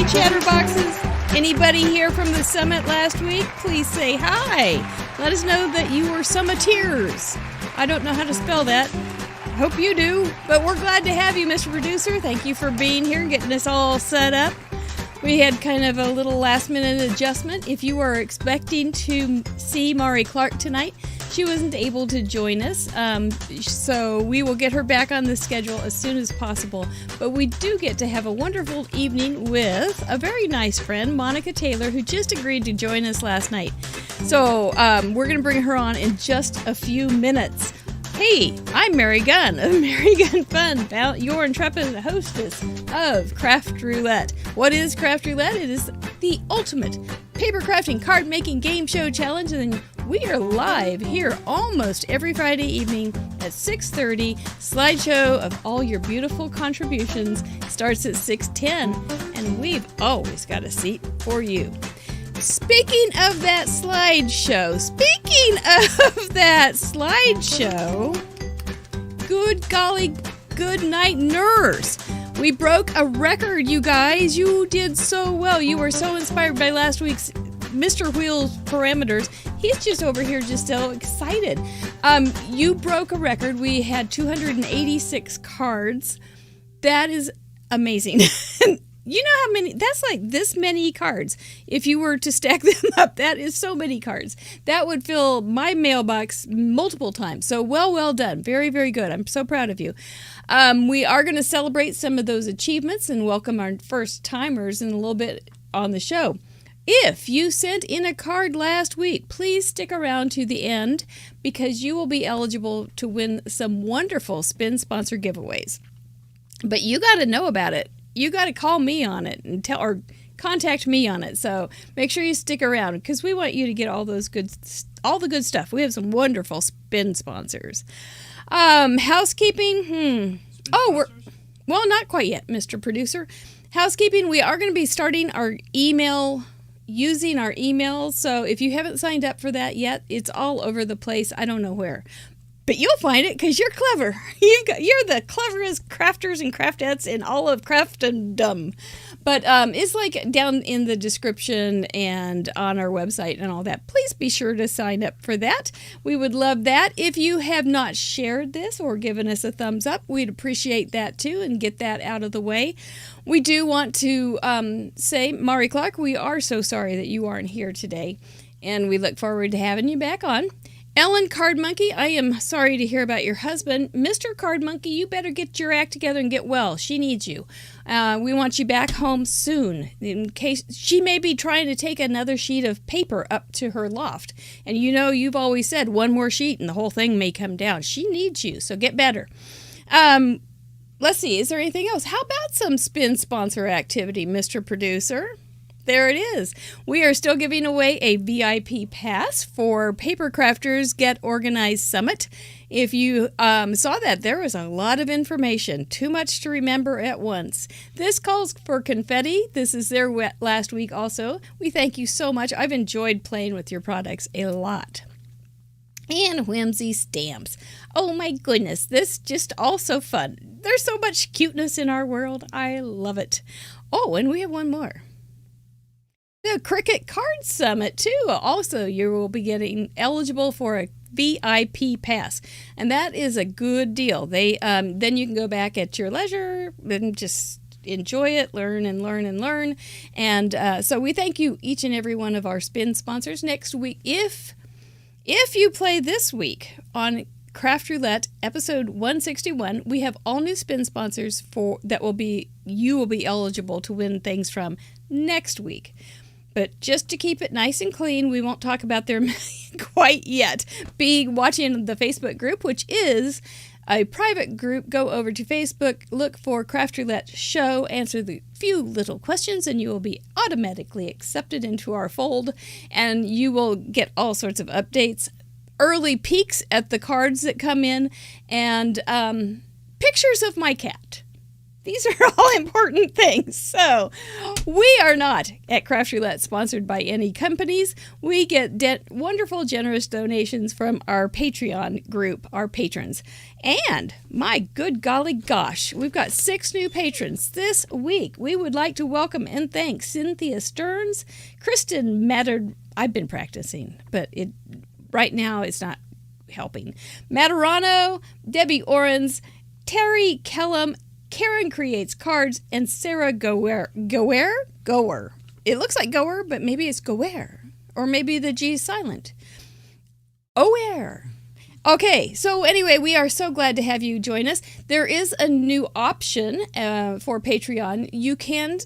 Chatterboxes. Anybody here from the summit last week? Please say hi. Let us know that you were summiteers. I don't know how to spell that. Hope you do. But we're glad to have you, Mr. Producer. Thank you for being here and getting us all set up. We had kind of a little last-minute adjustment. If you were expecting to see Mari Clark tonight, she wasn't able to join us, so we will get her back on the schedule as soon as possible. But we do get to have a wonderful evening with a very nice friend, Monica Taylor, who just agreed to join us last night. So we're going to bring her on in just a few minutes. Hey, I'm Mary Gunn of Mary Gunn Fun, your intrepid hostess of Craft Roulette. What is Craft Roulette? It is the ultimate paper crafting card making game show challenge, and we are live here almost every Friday evening at 6:30. Slideshow of all your beautiful contributions starts at 6:10, and we've always got a seat for you. Speaking of that slideshow, good golly, good night, nurse. We broke a record, you guys. You did so well. You were so inspired by last week's Mr. Wheel's parameters. He's just over here just so excited. You broke a record. We had 286 cards. That is amazing. You know how many, that's like this many cards. If you were to stack them up, that is so many cards. That would fill my mailbox multiple times. So well done. Very, very good. I'm so proud of you. We are going to celebrate some of those achievements and welcome our first timers in a little bit on the show. If you sent in a card last week, please stick around to the end because you will be eligible to win some wonderful spin sponsor giveaways. But you got to know about it. You got to call me on it and contact me on it. So make sure you stick around because we want you to get all the good stuff. We have some wonderful spin sponsors. Housekeeping. Well, not quite yet, Mr. Producer. Housekeeping. We are going to be starting our using our emails. So if you haven't signed up for that yet, it's all over the place. I don't know where. But you'll find it because you're clever. You're the cleverest crafters and craftettes in all of craftendom. But it's like down in the description and on our website and all that. Please be sure to sign up for that. We would love that. If you have not shared this or given us a thumbs up, we'd appreciate that too and get that out of the way. We do want to say, Mari Clark, we are so sorry that you aren't here today. And we look forward to having you back on. Ellen Card Monkey, I am sorry to hear about your husband. Mr. Card Monkey, you better get your act together and get well. She needs you. We want you back home soon in case she may be trying to take another sheet of paper up to her loft. And you know, you've always said one more sheet and the whole thing may come down. She needs you, so get better. Let's see, is there anything else? How about some spin sponsor activity, Mr. Producer? There it is. We are still giving away a VIP pass for Paper Crafters Get Organized Summit. If you saw that, there was a lot of information. Too much to remember at once. This calls for confetti. This is their last week also. We thank you so much. I've enjoyed playing with your products a lot. And whimsy stamps. Oh my goodness, this just all so fun. There's so much cuteness in our world. I love it. Oh, and we have one more. The Cricket Card Summit, too. Also, you will be getting eligible for a VIP pass, and that is a good deal. Then you can go back at your leisure and just enjoy it, learn and learn and learn. And so we thank you, each and every one of our spin sponsors. Next week, if you play this week on Craft Roulette, episode 161, we have all new spin sponsors you will be eligible to win things from next week. But just to keep it nice and clean, we won't talk about them quite yet. Be watching the Facebook group, which is a private group. Go over to Facebook, look for Craft Roulette Show, answer the few little questions, and you will be automatically accepted into our fold. And you will get all sorts of updates, early peeks at the cards that come in, and pictures of my cat. These are all important things. So we are not at Craft Roulette sponsored by any companies. We get wonderful, generous donations from our Patreon group, our patrons. And my good golly gosh, we've got 6 new patrons this week. We would like to welcome and thank Cynthia Stearns, Kristen Mattered. I've been practicing, but right now it's not helping. Materano, Debbie Orens, Terry Kellum, Karen Creates Cards, and Sarah Gower. Gower. It looks like Gower, but maybe it's Gower. Or maybe the G is silent. Ower. Okay, so anyway, we are so glad to have you join us. There is a new option for Patreon. You can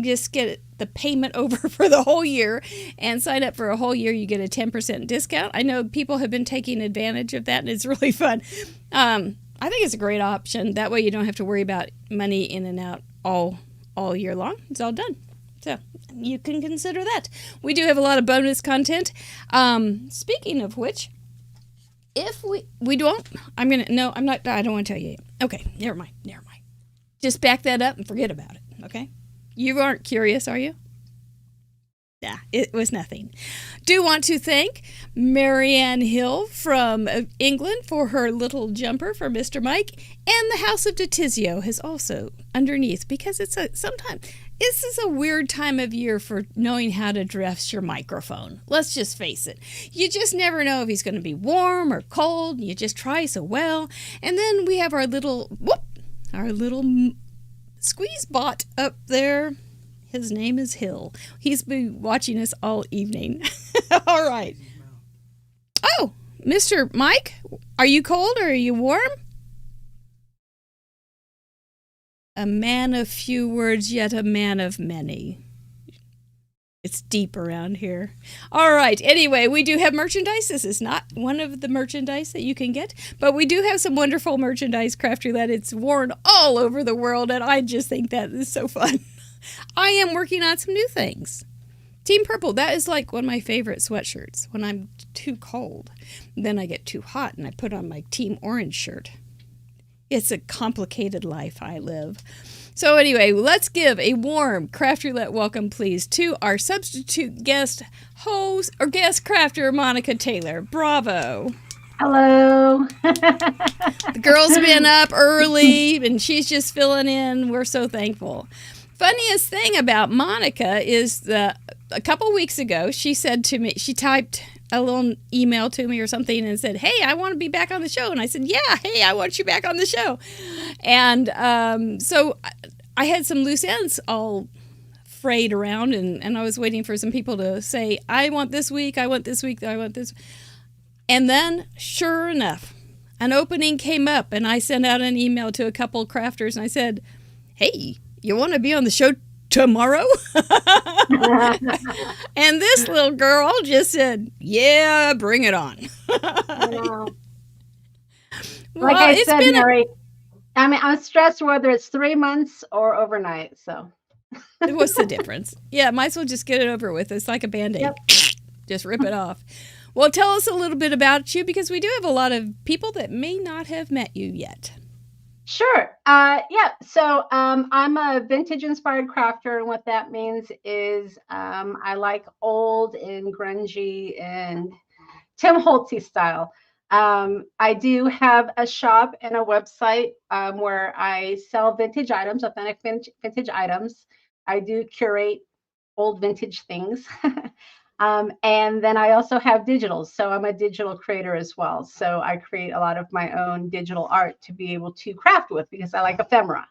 just get the payment over for the whole year and sign up for a whole year. You get a 10% discount. I know people have been taking advantage of that, and it's really fun. I think it's a great option. That way you don't have to worry about money in and out all year long. It's all done. So you can consider that. We do have a lot of bonus content. Speaking of which, if we don't, I don't want to tell you yet. Okay, never mind. Just back that up and forget about it, okay? You aren't curious, are you? Nah, it was nothing. Do want to thank Marianne Hill from England for her little jumper for Mr. Mike, and the House of Detizio has also underneath, because this is a weird time of year for knowing how to dress your microphone. Let's just face it. You just never know if he's going to be warm or cold. You just try so well. And then we have our little squeeze bot up there. His name is Hill. He's been watching us all evening. All right. Oh, Mr. Mike, are you cold or are you warm? A man of few words, yet a man of many. It's deep around here. All right. Anyway, we do have merchandise. This is not one of the merchandise that you can get, but we do have some wonderful merchandise, Craft Roulette. It's worn all over the world, and I just think that is so fun. I am working on some new things. Team Purple, that is like one of my favorite sweatshirts. When I'm too cold, then I get too hot, and I put on my Team Orange shirt. It's a complicated life I live. So anyway, let's give a warm Craft Roulette welcome, please, to our substitute guest host or guest crafter, Monica Taylor. Bravo. Hello. The girl's been up early, and she's just filling in. We're so thankful. Funniest thing about Monica is a couple weeks ago, she said to me, she typed a little email to me or something and said, "Hey, I want to be back on the show." And I said, "Yeah, hey, I want you back on the show." And so I had some loose ends all frayed around, and I was waiting for some people to say, "I want this week, I want this week, I want this." And then, sure enough, an opening came up, and I sent out an email to a couple crafters, and I said, "Hey, you want to be on the show tomorrow?" And this little girl just said, "Yeah, bring it on." Like I said, Mary, I'm stressed whether it's 3 months or overnight. So what's the difference? Yeah, might as well just get it over with. It's like a Band-Aid. Yep. Just rip it off. Well, tell us a little bit about you, because we do have a lot of people that may not have met you yet. Sure. So I'm a vintage inspired crafter, and what that means is I like old and grungy and Tim Holtzy style. I do have a shop and a website where I sell vintage items, authentic vintage items. I do curate old vintage things. And then I also have digitals. So I'm a digital creator as well. So I create a lot of my own digital art to be able to craft with, because I like ephemera.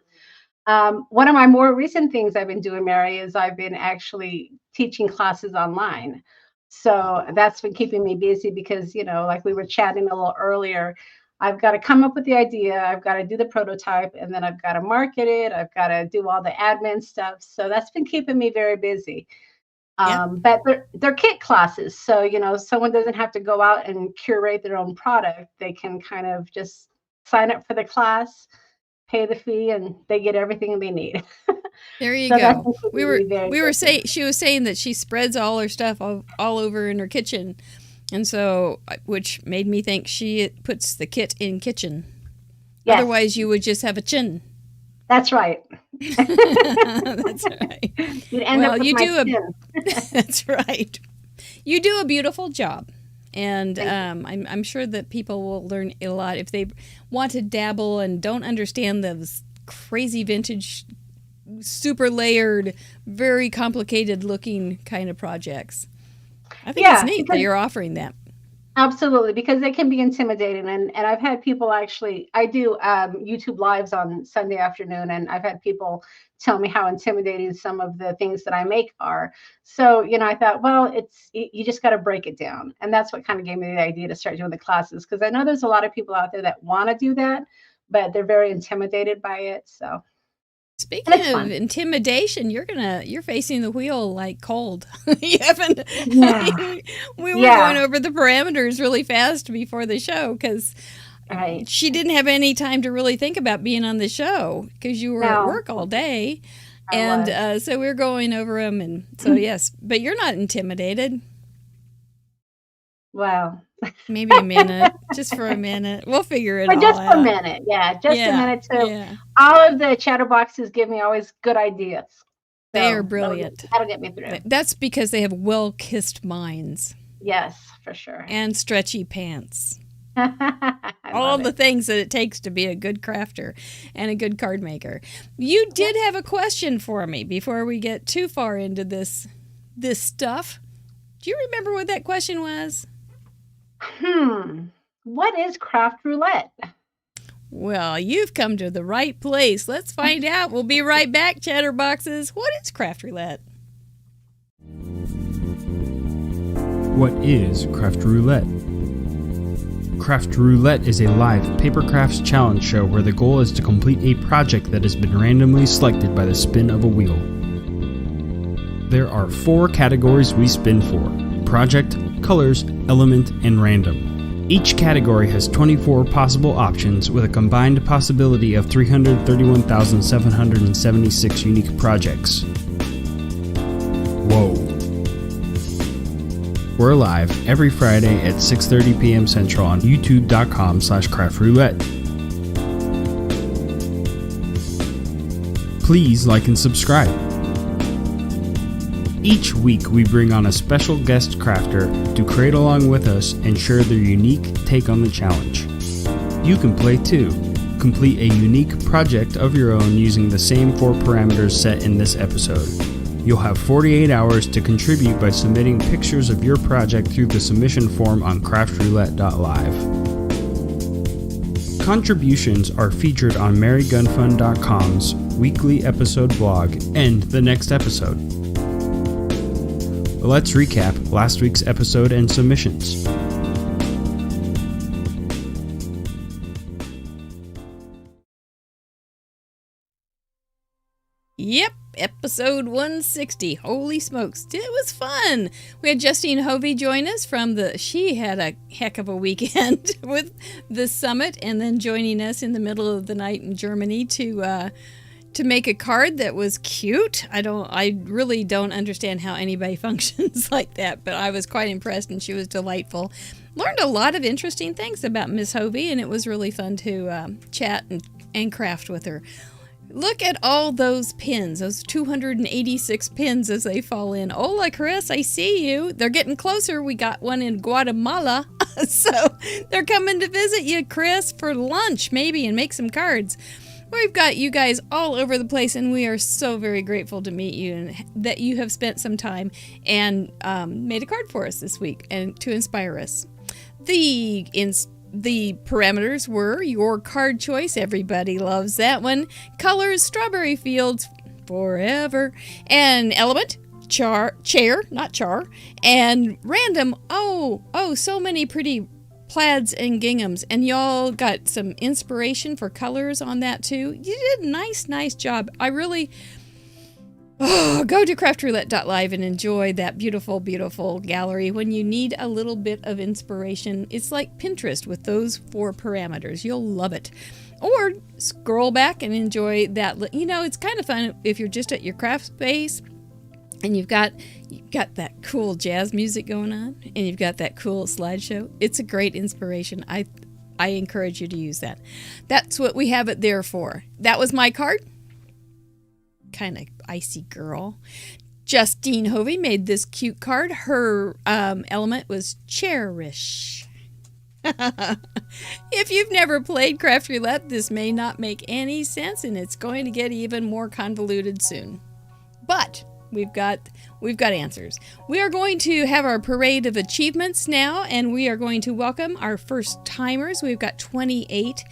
One of my more recent things I've been doing, Mary, is I've been actually teaching classes online. So that's been keeping me busy because, like we were chatting a little earlier, I've got to come up with the idea, I've got to do the prototype, and then I've got to market it, I've got to do all the admin stuff. So that's been keeping me very busy. But they're kit classes. So, someone doesn't have to go out and curate their own product. They can kind of just sign up for the class, pay the fee, and they get everything they need. There you go. She was saying that she spreads all her stuff all over in her kitchen. And so, which made me think she puts the kit in kitchen. Yes. Otherwise you would just have a chin. That's right. That's right. You'd end up with you my do pin. That's right. You do a beautiful job. And Thank you. I'm sure that people will learn a lot if they want to dabble and don't understand those crazy vintage, super layered, very complicated looking kind of projects. I think it's Yeah, neat that because you're offering that. absolutely, because they can be intimidating. And I've had people actually, I do YouTube lives on Sunday afternoon, and I've had people tell me how intimidating some of the things that I make are. So, I thought, well, you just got to break it down. And that's what kind of gave me the idea to start doing the classes, because I know there's a lot of people out there that want to do that, but they're very intimidated by it. So, and Speaking it's of fun. intimidation, you're facing the wheel like cold. You haven't. Yeah. We were going Yeah. over the parameters really fast before the show because Right. she didn't have any time to really think about being on the show because you were at No, work all day, I and was. so we were going over them. And so yes, but you're not intimidated. Well, Maybe a minute, just for a minute. We'll figure it but all just for a out. minute. Yeah, just a Yeah, minute. So yeah. all of the chatterboxes give me always good ideas. They are So that'll get, brilliant. that'll get me through. That's because they have well-kissed minds Yes, for sure. and stretchy pants. I All love the it. things that it takes to be a good crafter and a good card maker. You did have a question for me before we get too far into this stuff. Do you remember what that question was? What is craft roulette? Well, you've come to the right place. Let's find out. We'll be right back, Chatterboxes. What is Craft Roulette? What is Craft Roulette? Craft Roulette is a live paper crafts challenge show where the goal is to complete a project that has been randomly selected by the spin of a wheel. There are 4 categories we spin for: project, colors, element, and random. Each category has 24 possible options with a combined possibility of 331,776 unique projects. Whoa. We're live every Friday at 6:30 p.m. Central on youtube.com/craftroulette. Please like and subscribe. Each week we bring on a special guest crafter to create along with us and share their unique take on the challenge. You can play too. Complete a unique project of your own using the same 4 parameters set in this episode. You'll have 48 hours to contribute by submitting pictures of your project through the submission form on craftroulette.live. Contributions are featured on marygunfund.com's weekly episode blog and the next episode. Let's recap last week's episode and submissions. Yep, episode 160. Holy smokes, it was fun. We had Justine Hovey join us she had a heck of a weekend with the summit, and then joining us in the middle of the night in Germany to make a card that was cute. I really don't understand how anybody functions like that, but I was quite impressed, and she was delightful. Learned a lot of interesting things about Miss Hovey, and it was really fun to chat and craft with her. Look at all those pins, those 286 pins as they fall in. Hola, Chris, I see you. They're getting closer. We got one in Guatemala, so they're coming to visit you, Chris, for lunch maybe and make some cards. We've got you guys all over the place, and we are so very grateful to meet you and that you have spent some time and made a card for us this week and to inspire us. The parameters were your card choice. Everybody loves that one. Colors, strawberry fields, forever. And element, chair, not char. And random, so many pretty plaids and ginghams. And y'all got some inspiration for colors on that too. You did a nice job. I really... go to craftroulette.live and enjoy that beautiful, beautiful gallery. When you need a little bit of inspiration, it's like Pinterest with those 4 parameters. You'll love it. Or scroll back and enjoy that. It's kind of fun if you're just at your craft space and you've got that cool jazz music going on and you've got that cool slideshow. It's a great inspiration. I encourage you to use that. That's what we have it there for. That was my card. kind of icy girl. Justine Hovey made this cute card. Her element was cherish. If you've never played Craft Roulette, this may not make any sense, and it's going to get even more convoluted soon. But we've got answers. We are going to have our parade of achievements now, and we are going to welcome our first timers. We've got 28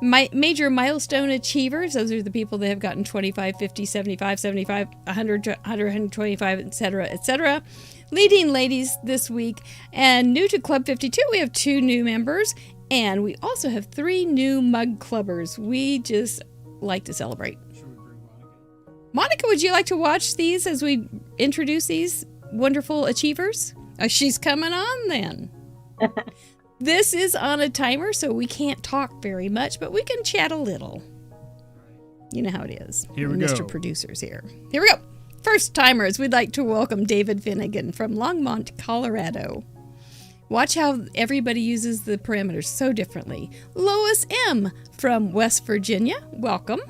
major milestone achievers. Those are the people that have gotten 25, 50, 75, 75, 100, 125, etc., etc. Leading ladies this week. And new to Club 52, we have 2 new members, and we also have 3 new mug clubbers. We just like to celebrate. Monica, would you like to watch these as we introduce these wonderful achievers? Oh, she's coming on then. This is on a timer, so we can't talk very much, but we can chat a little. You know how it is. Here we go. Mr. Producer's here. Here we go. First timers, we'd like to welcome David Finnegan from Longmont, Colorado. Watch how everybody uses the parameters so differently. Lois M. from West Virginia, welcome.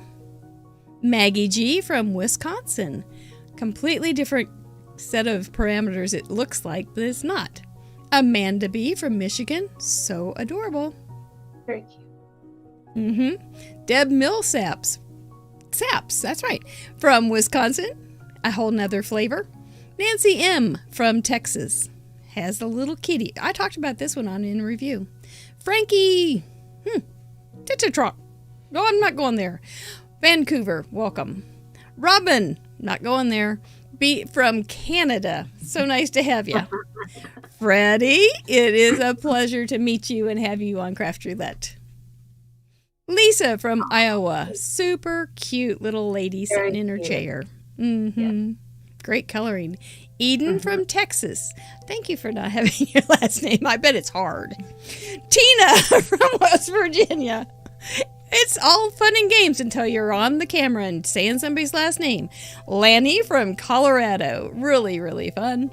Maggie G. from Wisconsin. Completely different set of parameters it looks like, but it's not. Amanda B. from Michigan, so adorable. Very cute. Deb Millsaps. That's right. From Wisconsin, a whole nother flavor. Nancy M. from Texas. Has a little kitty. I talked about this one on in review. Frankie. Titatrop. No, I'm not going there. Vancouver, welcome. Robin, not going there. B from Canada. So nice to have you. Freddie, it is a pleasure to meet you and have you on Craft Roulette. Lisa from Iowa. Super cute little lady sitting in her chair. Yeah. Great coloring. Eden from Texas. Thank you for not having your last name. I bet it's hard. Tina from West Virginia. It's all fun and games until you're on the camera and saying somebody's last name. Lanny from Colorado. Really, really fun.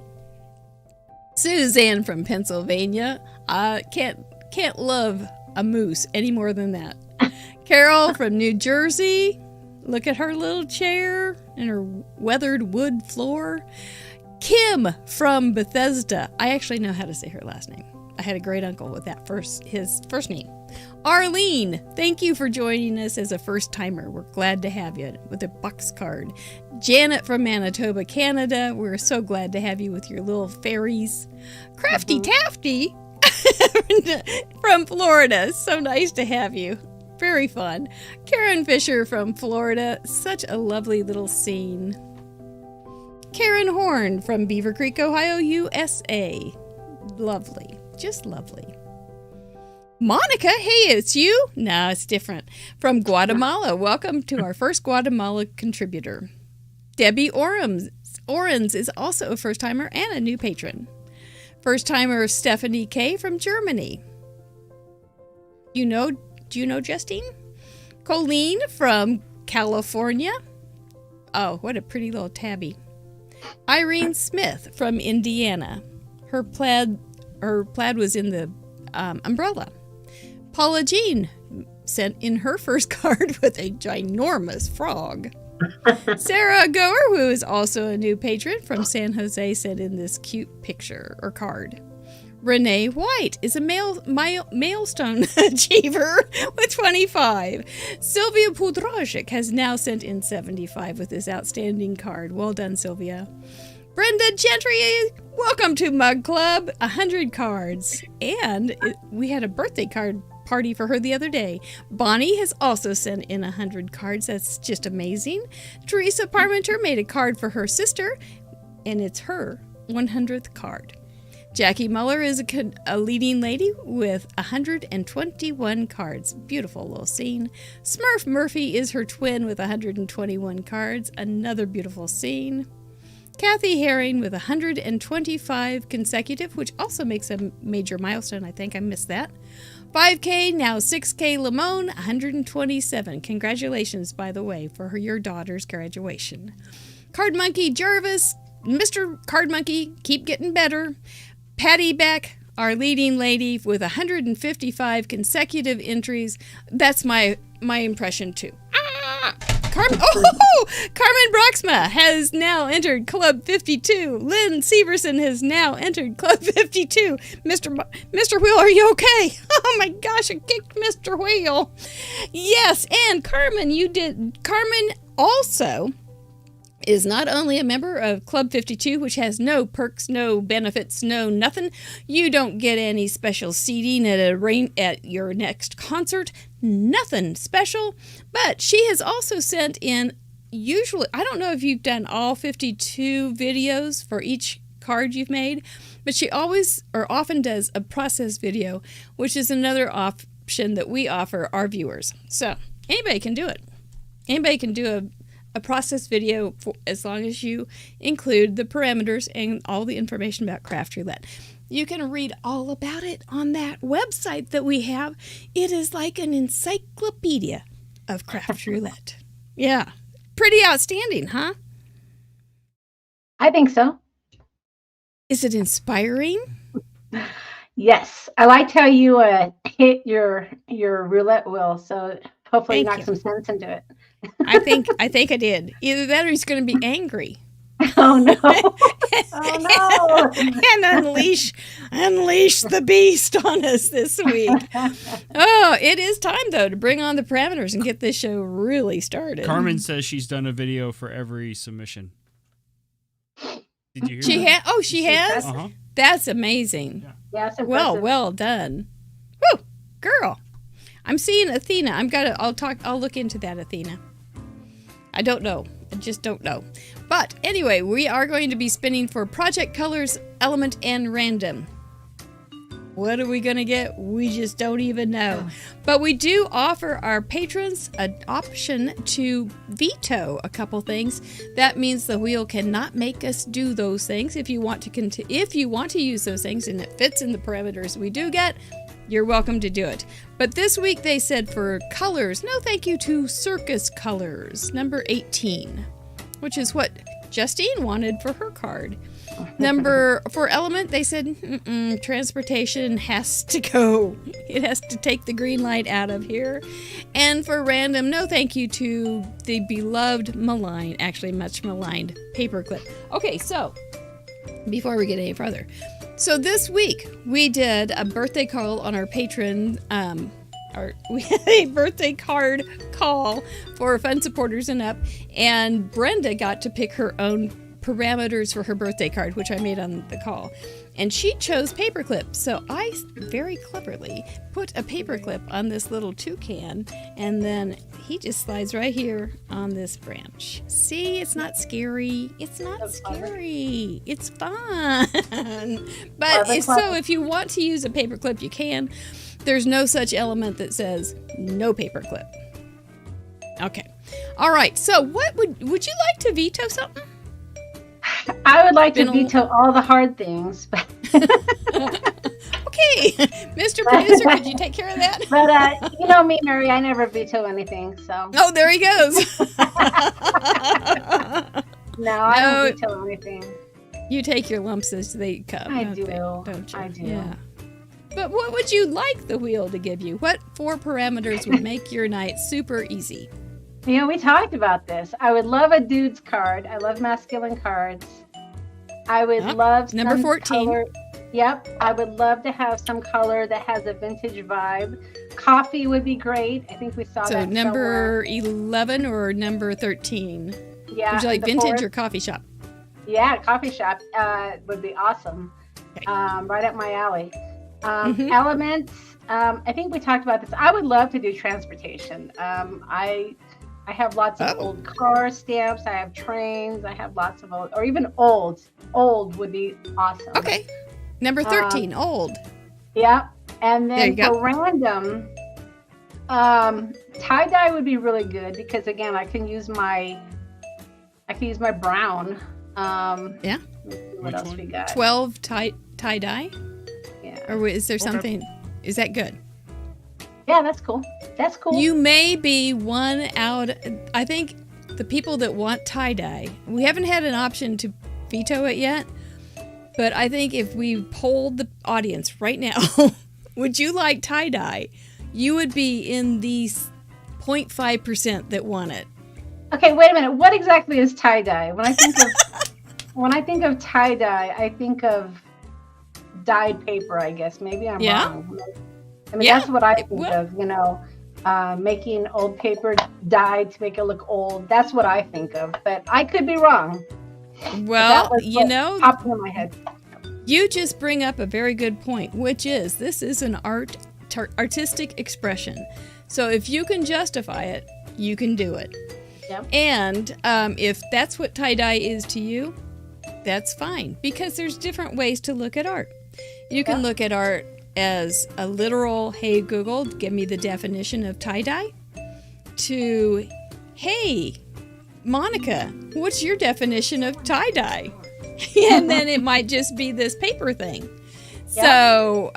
Suzanne from Pennsylvania. Can't love a moose any more than that. Carol from New Jersey. Look at her little chair and her weathered wood floor. Kim from Bethesda. I actually know how to say her last name. I had a great uncle with his first name. Arlene, thank you for joining us as a first timer. We're glad to have you with a box card. Janet from Manitoba, Canada. We're so glad to have you with your little fairies. Crafty Tafty from Florida. So nice to have you. Very fun. Karen Fisher from Florida. Such a lovely little scene. Karen Horn from Beaver Creek, Ohio, USA. Lovely. Just lovely. Monica, hey, it's you? No, it's different. From Guatemala. Welcome to our first Guatemala contributor. Debbie Orens is also a first-timer and a new patron. First-timer Stephanie K. from Germany. Do you know Justine? Colleen from California. Oh, what a pretty little tabby. Irene Smith from Indiana. Her plaid was in the umbrella. Paula Jean sent in her first card with a ginormous frog. Sarah Goer, who is also a new patron from San Jose, sent in this cute picture or card. Renee White is a milestone achiever with 25. Sylvia Pudrajic has now sent in 75 with this outstanding card. Well done, Sylvia. Brenda Gentry, welcome to Mug Club. 100 cards. And we had a birthday card party for her the other day. Bonnie has also sent in 100 cards. That's just amazing. Teresa Parmenter made a card for her sister, and it's her 100th card. Jackie Muller is a leading lady with 121 cards. Beautiful little scene. Smurf Murphy is her twin with 121 cards. Another beautiful scene. Kathy Herring with 125 consecutive, which also makes a major milestone. I think I missed that. 5K, now 6K Limone, 127. Congratulations, by the way, for your daughter's graduation. Card Monkey Jarvis, Mr. Card Monkey, keep getting better. Patty Beck, our leading lady with 155 consecutive entries. That's my impression too. Carmen Broxma has now entered Club 52. Lynn Severson has now entered Club 52. Mr. Wheel, are you okay? Oh my gosh, I kicked Mr. Wheel. Yes, and Carmen also is not only a member of Club 52, which has no perks, no benefits, no nothing. You don't get any special seating at your next concert. Nothing special. But she has also sent in, usually, I don't know if you've done all 52 videos for each card you've made, but she always or often does a process video, which is another option that we offer our viewers. So anybody can do it. Anybody can do a process video as long as you include the parameters and all the information about Craft Roulette. You can read all about it on that website that we have. It is like an encyclopedia of Craft Roulette. Yeah. Pretty outstanding, huh? I think so. Is it inspiring? Yes. I liked how you hit your roulette wheel, so hopefully you knock some sense into it. I think I did. Either that or he's going to be angry. Oh no! Oh no! And unleash the beast on us this week. Oh, it is time though to bring on the parameters and get this show really started. Carmen says she's done a video for every submission. Did you hear that? She has. Uh-huh. That's amazing. Yeah, well done. Woo, girl. I'm seeing Athena. I'll look into that, Athena. I don't know. I just don't know. But anyway, we are going to be spinning for Project Colors, Element, and Random. What are we going to get? We just don't even know. But we do offer our patrons an option to veto a couple things. That means the wheel cannot make us do those things. If you want to use those things and it fits in the parameters we do get, you're welcome to do it. But this week they said for colors, no thank you to Circus Colors, number 18, which is what Justine wanted for her card. For Element, they said, transportation has to go. It has to take the green light out of here. And for Random, no thank you to the beloved much maligned paperclip. Okay, so before we get any further. So this week, we did a birthday call on our patron. We had a birthday card call for Fun Supporters and Up, and Brenda got to pick her own parameters for her birthday card, which I made on the call. And she chose paperclip. So I very cleverly put a paperclip on this little toucan, and then he just slides right here on this branch. See, it's not scary. It's not scary. It's fun. But so if you want to use a paperclip, you can. There's no such element that says no paperclip. Okay. All right. So what would you like to veto something? I would like to veto all the hard things. Okay, Mr. Producer, could you take care of that? But you know me, Mary, I never veto anything. So. Oh, there he goes. No, I don't veto anything. You take your lumps as they come. I do. Don't you? I do. Yeah. But what would you like the wheel to give you? What 4 parameters would make your night super easy? You know, we talked about this. I would love a dude's card. I love masculine cards. I would love number 14. Color. Yep. I would love to have some color that has a vintage vibe. Coffee would be great. I think we saw that. So number 11 or number 13? Yeah. Would you like vintage or coffee shop? Yeah, coffee shop would be awesome. Okay. Right up my alley. Elements. I think we talked about this. I would love to do transportation. I have lots of old car stamps. I have trains. I have lots of old, or even old. Old would be awesome. Okay. Number 13, old. Yeah. And then for random, tie-dye would be really good because, again, I can use my brown. Yeah. What else we got? 12 tie-dye? Yeah. Or is there something? Is that good? Yeah, that's cool. That's cool. You may be one out. I think the people that want tie-dye, we haven't had an option to veto it yet, but I think if we polled the audience right now, would you like tie-dye? You would be in the 0.5% that want it. Okay, wait a minute. What exactly is tie-dye? When I think of tie-dye, I think of dyed paper, I guess. Maybe I'm wrong. I mean, that's what I think of, making old paper dyed to make it look old. That's what I think of, but I could be wrong. Well, popped in my head. You just bring up a very good point, which is this is an artistic expression. So if you can justify it, you can do it. Yep. And if that's what tie-dye is to you, that's fine, because there's different ways to look at art. You can look at art as a literal, hey, Google, give me the definition of tie-dye, to, hey, Monica, what's your definition of tie-dye? And then it might just be this paper thing. Yep. So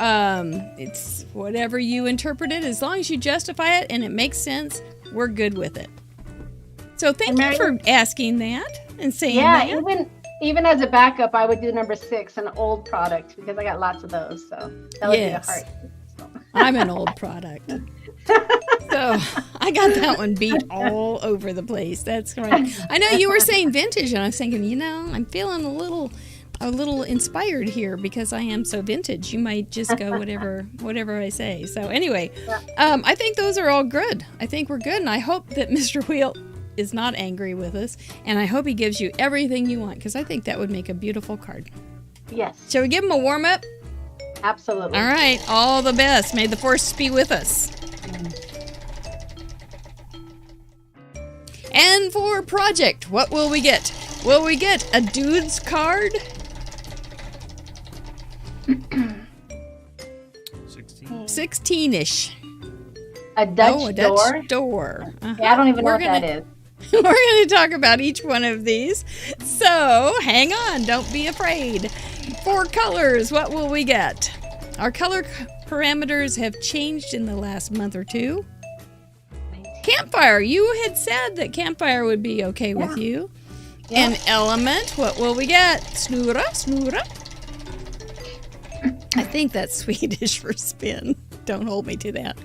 it's whatever you interpret it. As long as you justify it and it makes sense, we're good with it. So thank you for asking that and saying that. Yeah, even as a backup, I would do number 6, an old product, because I got lots of those. So that would be a heart. So. I'm an old product. So I got that one beat all over the place. That's right. I know you were saying vintage, and I was thinking, I'm feeling a little inspired here because I am so vintage. You might just go whatever I say. So anyway, I think those are all good. I think we're good, and I hope that Mr. Wheel is not angry with us, and I hope he gives you everything you want, because I think that would make a beautiful card. Yes. Shall we give him a warm-up? Absolutely. All right. All the best. May the force be with us. And for project, what will we get? Will we get a dude's card? 16-ish. A Dutch door. Uh-huh. Yeah, I don't even know what that is. We're going to talk about each one of these. So hang on. Don't be afraid. For colors, what will we get? Our color parameters have changed in the last month or two. Campfire. You had said that campfire would be okay with you. Yeah. An element. What will we get? Snurra. I think that's Swedish for spin. Don't hold me to that.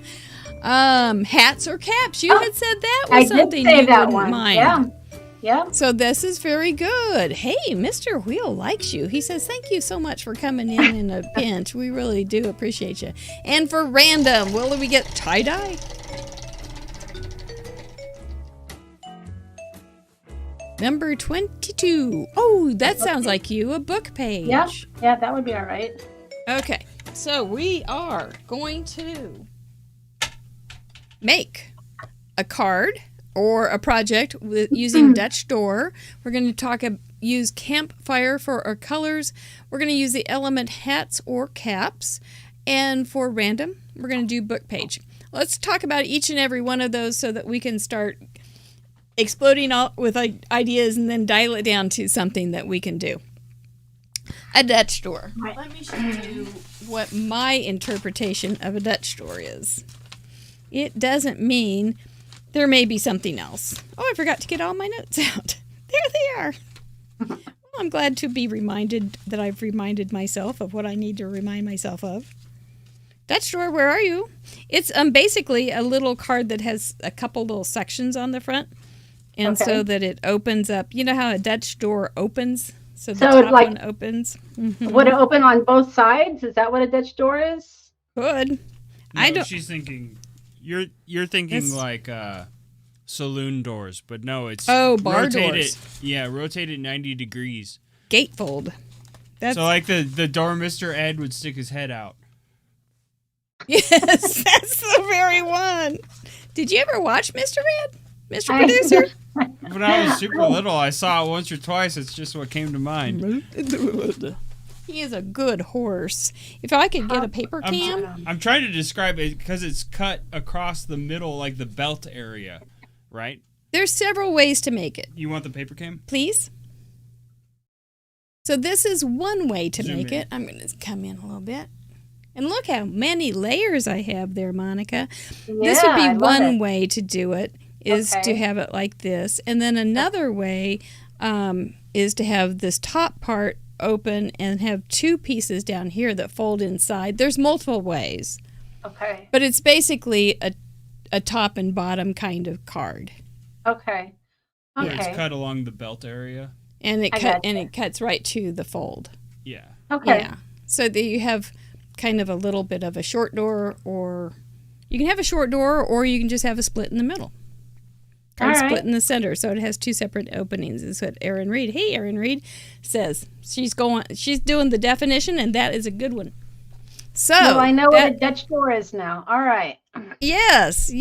Hats or caps. You had said that was something you wouldn't mind. Yeah. So this is very good. Hey, Mr. Wheel likes you. He says, thank you so much for coming in a pinch. We really do appreciate you. And for random, will we get tie-dye? Number 22. Oh, that sounds like you. A book page. Yeah, that would be all right. Okay, so we are going to make a card or a project using Dutch door. We're going to use campfire for our colors. We're going to use the element hats or caps. And for random, we're going to do book page. Let's talk about each and every one of those so that we can start exploding out with ideas and then dial it down to something that we can do. A Dutch door. Right. Let me show you what my interpretation of a Dutch door is. It doesn't mean there may be something else. Oh, I forgot to get all my notes out. There they are. Well, I'm glad to be reminded that I've reminded myself of what I need to remind myself of. Dutch door, where are you? It's basically a little card that has a couple little sections on the front. And so that it opens up. You know how a Dutch door opens? So the top one opens. Mm-hmm. Would it open on both sides? Is that what a Dutch door is? Could. No, I don't. She's thinking. You're thinking like saloon doors, but no, it's bar doors. Rotate it 90 degrees. Gatefold. So like the door Mr. Ed would stick his head out. Yes, that's the very one. Did you ever watch Mr. Ed? Mr. Producer? When I was super little, I saw it once or twice. It's just what came to mind. He is a good horse. If I could get a paper cam. I'm trying to describe it because it's cut across the middle, like the belt area, right? There's several ways to make it. You want the paper cam? Please. So this is one way to make it. I'm going to come in a little bit. And look how many layers I have there, Monica. Yeah, this would be one way to do it, is to have it like this. And then another way is to have this top part open and have two pieces down here that fold inside. There's multiple ways. Okay. But it's basically a top and bottom kind of card. Okay. Where it's Okay. cut along the belt area. And I gotcha. it cuts right to the fold. Yeah. Okay. Yeah. So that you have kind of a little bit of a short door, or you can have a short door, or you can just have a split in the middle. Or All a split right. in the center, so it has two separate openings. Is what Erin Reed. Hey, Erin Reed says she's doing the definition, and that is a good one. So Well, I know what a Dutch door is now. All right. yes.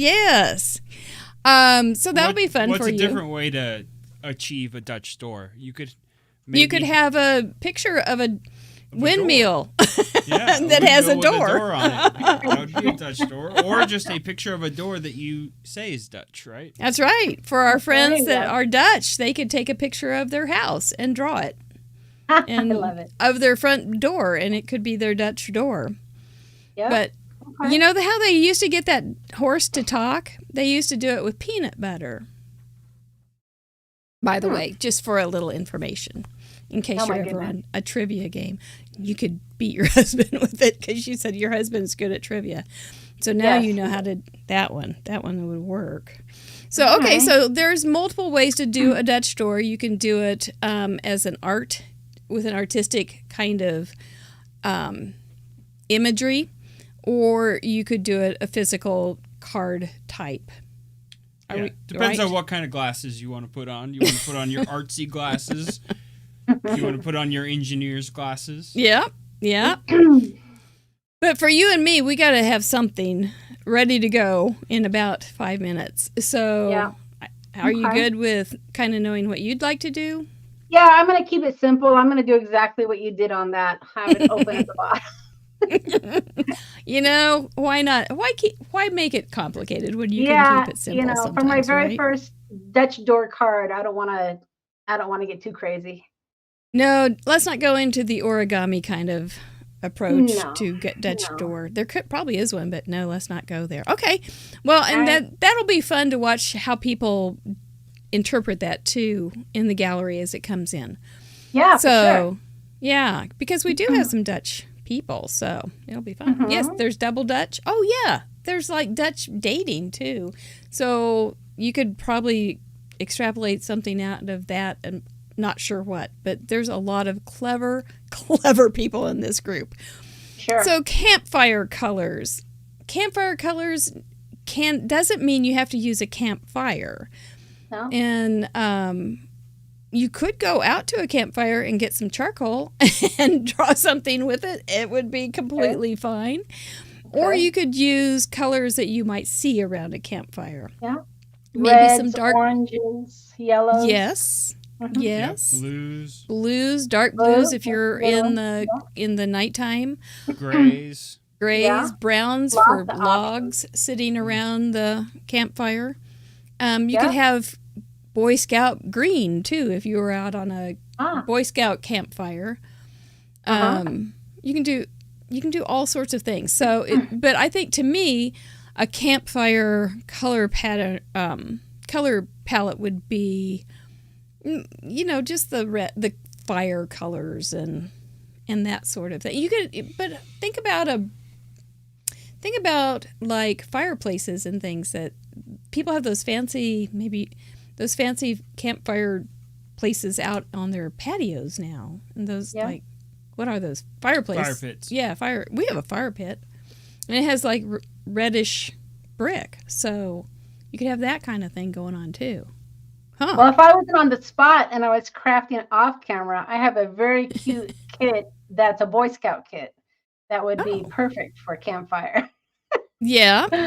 So that'll be fun What's for a you. different way to achieve a Dutch door? You could have a picture of a windmill yeah, that has a windmill with door. on it. That would be a Dutch door, or just a picture of a door that you say is Dutch, right? That's right. For our friends There you that go. are Dutch, they could take a picture of their house and draw it, I and love it. of their front door, and it could be their Dutch door. Yeah. But Okay. you know how they used to get that horse to talk? They used to do it with peanut butter. By the way, just for a little information, in case Oh, you're my ever goodness. on a trivia game, you could beat your husband with it because you said your husband's good at trivia. So now Yes. you know how to that one would work. So okay, Okay. so there's multiple ways to do a Dutch door. You can do it as an art with an artistic kind of imagery, or you could do it a physical card type. Yeah. Depends on what kind of glasses you want to put on. You want to put on your artsy glasses. You want to put on your engineer's glasses. Yeah. But for you and me, we got to have something ready to go in about 5 minutes. So, Yeah. are you Okay. good with kind of knowing what you'd like to do? Yeah, I'm going to keep it simple. I'm going to do exactly what you did on that. Have it open at the bottom. You know, why not? Why make it complicated when you Yeah, can keep it simple? you know, sometimes, for my very right? first Dutch door card, I don't want to get too crazy. No, let's not go into the origami kind of approach No, to get Dutch no. door. There probably is one, but no, let's not go there. Okay, well, and Alright. that'll be fun to watch how people interpret that too in the gallery as it comes in. Yeah, for So, sure. yeah, because we do have some Dutch people, so it'll be fun. Mhm. Yes, there's double Dutch. Oh, yeah, there's like Dutch dating too. So you could probably extrapolate something out of that, and not sure what, but there's a lot of clever people in this group. Sure. So campfire colors. Campfire colors doesn't mean you have to use a campfire. No? And you could go out to a campfire and get some charcoal and draw something with it. It would be completely fine. Or Okay. you could use colors that you might see around a campfire. Yeah. Maybe Reds, some dark. oranges, yellows. Yes. Mhm. Yes. Yep, blues, Blues, dark Blue, blues if you're in yellow, the nighttime. grays. Grays, Yeah. browns Lots for of options. logs sitting around the campfire. You Yeah. could have Boy Scout green too if you were out on a Ah, Boy Scout campfire. Uh-huh. You can do all sorts of things. So, but I think to me, a campfire color palette would be, just the fire colors and that sort of thing. You could, but think about like fireplaces and things that people have those fancy campfire places out on their patios now, and those Yeah. what are those fireplaces? Fire pits. Yeah, we have a fire pit, and it has like reddish brick, so you could have that kind of thing going on too. Huh? well, if I wasn't on the spot and I was crafting off camera, I have a very cute kit that's a Boy Scout kit that would be Oh. perfect for a campfire. Yeah. But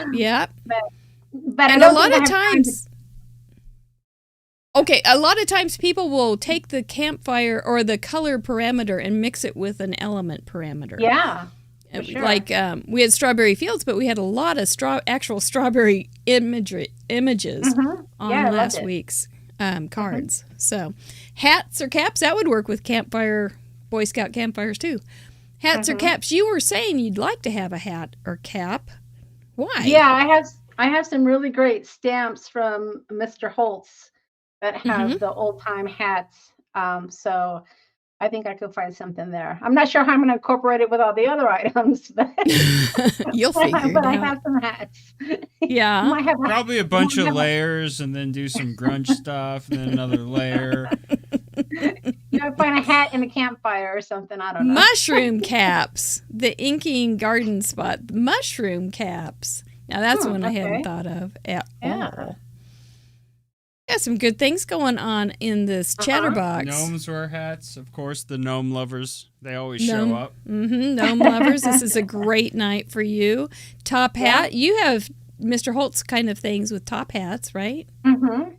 I And a don't lot think of I have time to- times, okay, a lot of times people will take the campfire or the color parameter and mix it with an element parameter. Yeah. for sure. Like we had strawberry fields, but we had a lot of actual strawberry images Mhm. on Yeah, I loved last it. week's cards. So hats or caps, that would work with campfire, Boy Scout campfires too. Hats or caps, you were saying you'd like to have a hat or cap. Why? Yeah, I have some really great stamps from Mr. Holtz that have the old time hats. So I think I could find something there. I'm not sure how I'm going to incorporate it with all the other items, but You'll figure it but I out. have some hats. Yeah. Might have Probably a bunch of layers, and then do some grunge stuff, and then another layer. find a hat in a campfire or something. I don't know. Mushroom caps. The inking garden spot. Mushroom caps. Now that's one I hadn't okay. thought of at Yeah. all. Got some good things going on in this chatterbox. Gnomes wear hats, of course. The gnome lovers, they always show up. Gnome lovers, this is a great night for you. Top hat. You have Mr. Holt's kind of things with top hats, right? Mm-hmm.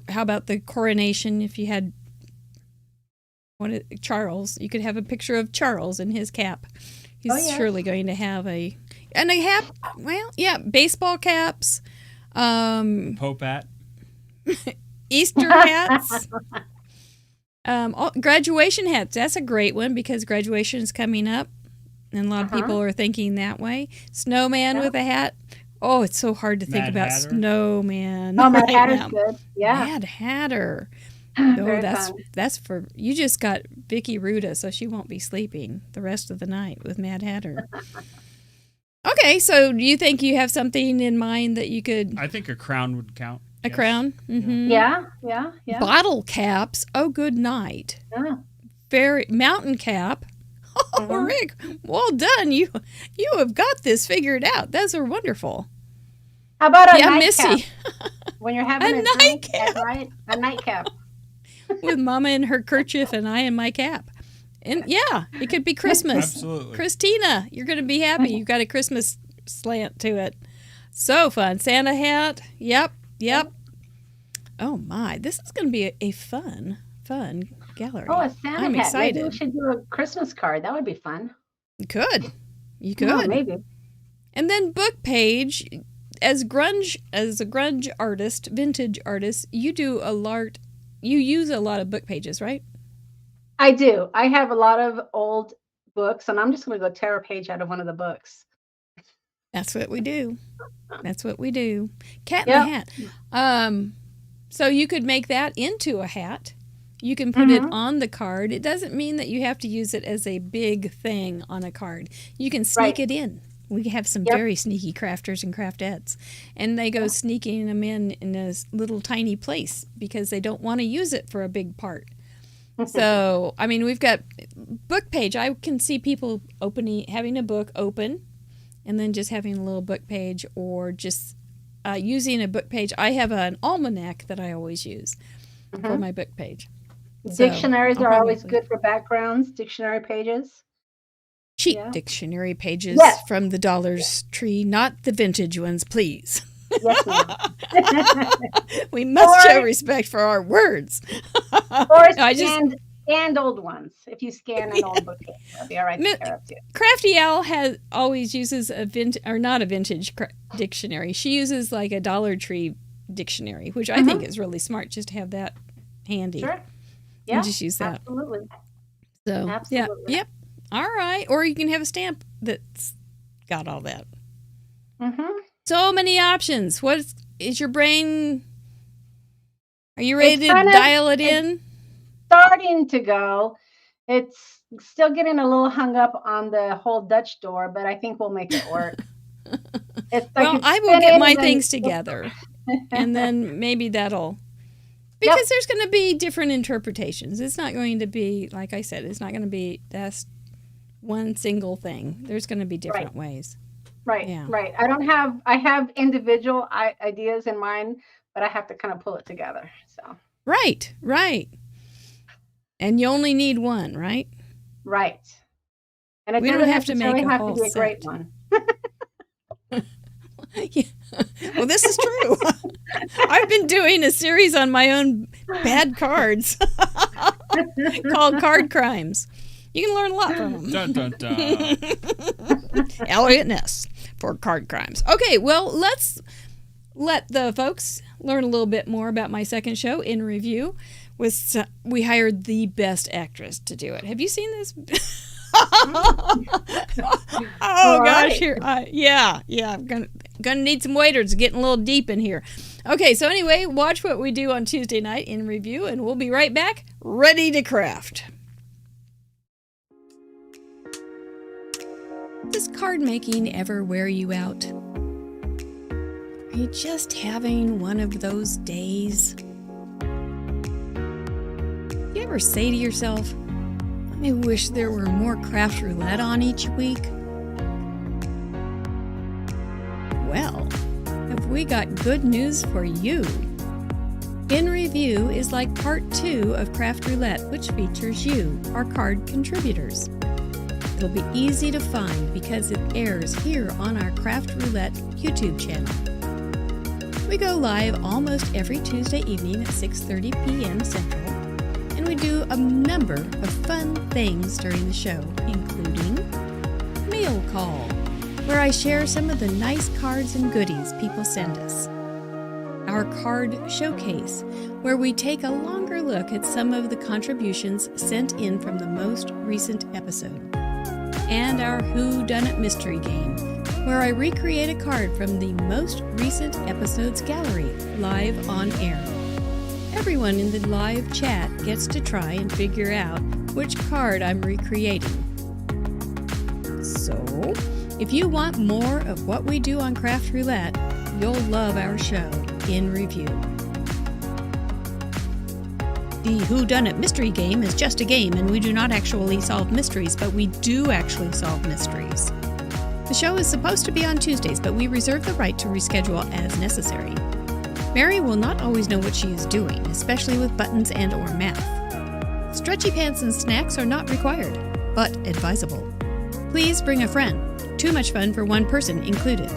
How about the coronation? If you had Charles, you could have a picture of Charles in his cap. He's surely going to have a hat. Well, yeah, baseball caps. Pope hat. Easter hats. Graduation hats. That's a great one because graduation is coming up, and a lot of people are thinking that way. Snowman with a hat. Oh, it's so hard to think Mad about Hatter. snowman. Oh, Mad right Hatter's now. good. Yeah. Mad Hatter. Very Oh, fun. that's for you. Just got Vicky Ruda, so she won't be sleeping the rest of the night with Mad Hatter. Okay, so do you think you have something in mind that you could? I think a crown would count. A yes. crown? Mm-hmm. Yeah. Bottle caps. Oh, good night. Yeah. Mountain cap. Oh, Rick, well done. You have got this figured out. Those are wonderful. How about a Missy. nightcap? When you're having A a drink nightcap. at night, a nightcap. With Mama in her kerchief and I in my cap. And yeah, it could be Christmas. Absolutely. Christina, you're going to be happy. You've got a Christmas slant to it. So fun. Santa hat. Yep. Oh my, this is going to be a fun gallery. Oh, a Santa I'm hat. excited. Maybe we should do a Christmas card. That would be fun. You could. Oh, maybe. And then book page. As a grunge artist, vintage artist, you use a lot of book pages, right? I do. I have a lot of old books, and I'm just going to go tear a page out of one of the books. That's what we do. Cat in the hat. So you could make that into a hat. You can put it on the card. It doesn't mean that you have to use it as a big thing on a card. You can sneak it in. We have some very sneaky crafters and craftettes, and they go sneaking them in a little tiny place because they don't want to use it for a big part. So, I mean, we've got book page. I can see people having a book open and then just having a little book page, or just using a book page. I have an almanac that I always use for my book page. Dictionaries So, are always good for backgrounds, dictionary pages. Cheap dictionary pages from the Dollar Tree, not the vintage ones, please. Yes, ma'am. We must show respect for our words. Or No, scanned old ones. If you scan an old book, that'll be all right to tear up too. Crafty Owl always uses not a vintage dictionary. She uses like a Dollar Tree dictionary, which I think is really smart, just to have that handy. Sure. Yeah. And just use that. Absolutely. So Absolutely. yep. All right. Or you can have a stamp that's got all that. So many options. What is your brain? Are you ready to dial it in? Starting to go. It's still getting a little hung up on the whole Dutch door, but I think we'll make it work. I will get my things together, and then maybe that'll. Because there's going to be different interpretations. It's not going to be, like I said, it's not going to be that's one single thing. There's going to be different ways. Right, Yeah. right. I have individual ideas in mind, but I have to kind of pull it together. So. Right. And you only need one, right? Right. And it We don't doesn't have to make necessarily a have whole to be a great set. one. Yeah. Well, this is true. I've been doing a series on my own bad cards called Card Crimes. You can learn a lot from them. Dun, dun, dun. Elliot Ness for Card Crimes. Okay, well, let's let the folks learn a little bit more about my second show, In Review. We hired the best actress to do it. Have you seen this? Oh gosh, right. here, yeah, I'm gonna need some waiters. Getting a little deep in here. Okay, so anyway, watch what we do on Tuesday night in review, and we'll be right back, ready to craft. Does card making ever wear you out? Are you just having one of those days? Do you ever say to yourself, I wish there were more Craft Roulette on each week? Well, have we got good news for you? In Review is like part 2 of Craft Roulette, which features you, our card contributors. It'll be easy to find because it airs here on our Craft Roulette YouTube channel. We go live almost every Tuesday evening at 6:30 p.m. Central, and we do a number of fun things during the show, including Mail Call, where I share some of the nice cards and goodies people send us. Our Card Showcase, where we take a longer look at some of the contributions sent in from the most recent episode. And our Who Done It mystery game, where I recreate a card from the most recent episode's gallery, live on air. Everyone in the live chat gets to try and figure out which card I'm recreating. So, if you want more of what we do on Craft Roulette, you'll love our show, In Review. The Who Done It mystery game is just a game, and we do not actually solve mysteries, but we do actually solve mysteries. The show is supposed to be on Tuesdays, but we reserve the right to reschedule as necessary. Mary will not always know what she is doing, especially with buttons and or math. Stretchy pants and snacks are not required, but advisable. Please bring a friend. Too much fun for one person included.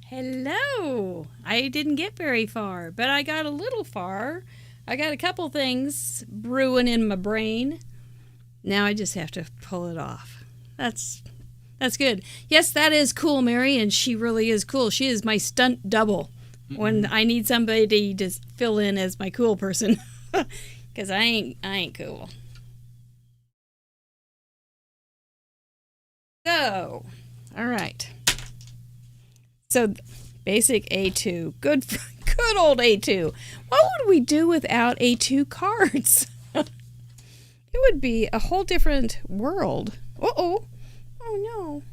Hello! I didn't get very far, but I got a little far. I got a couple things brewing in my brain. Now I just have to pull it off. That's good. Yes, that is cool, Mary, and she really is cool. She is my stunt double when I need somebody to fill in as my cool person, because I ain't cool. So, all right. So, basic A2. Good old A2. What would we do without A2 cards? It would be a whole different world. Uh-oh. Oh, no.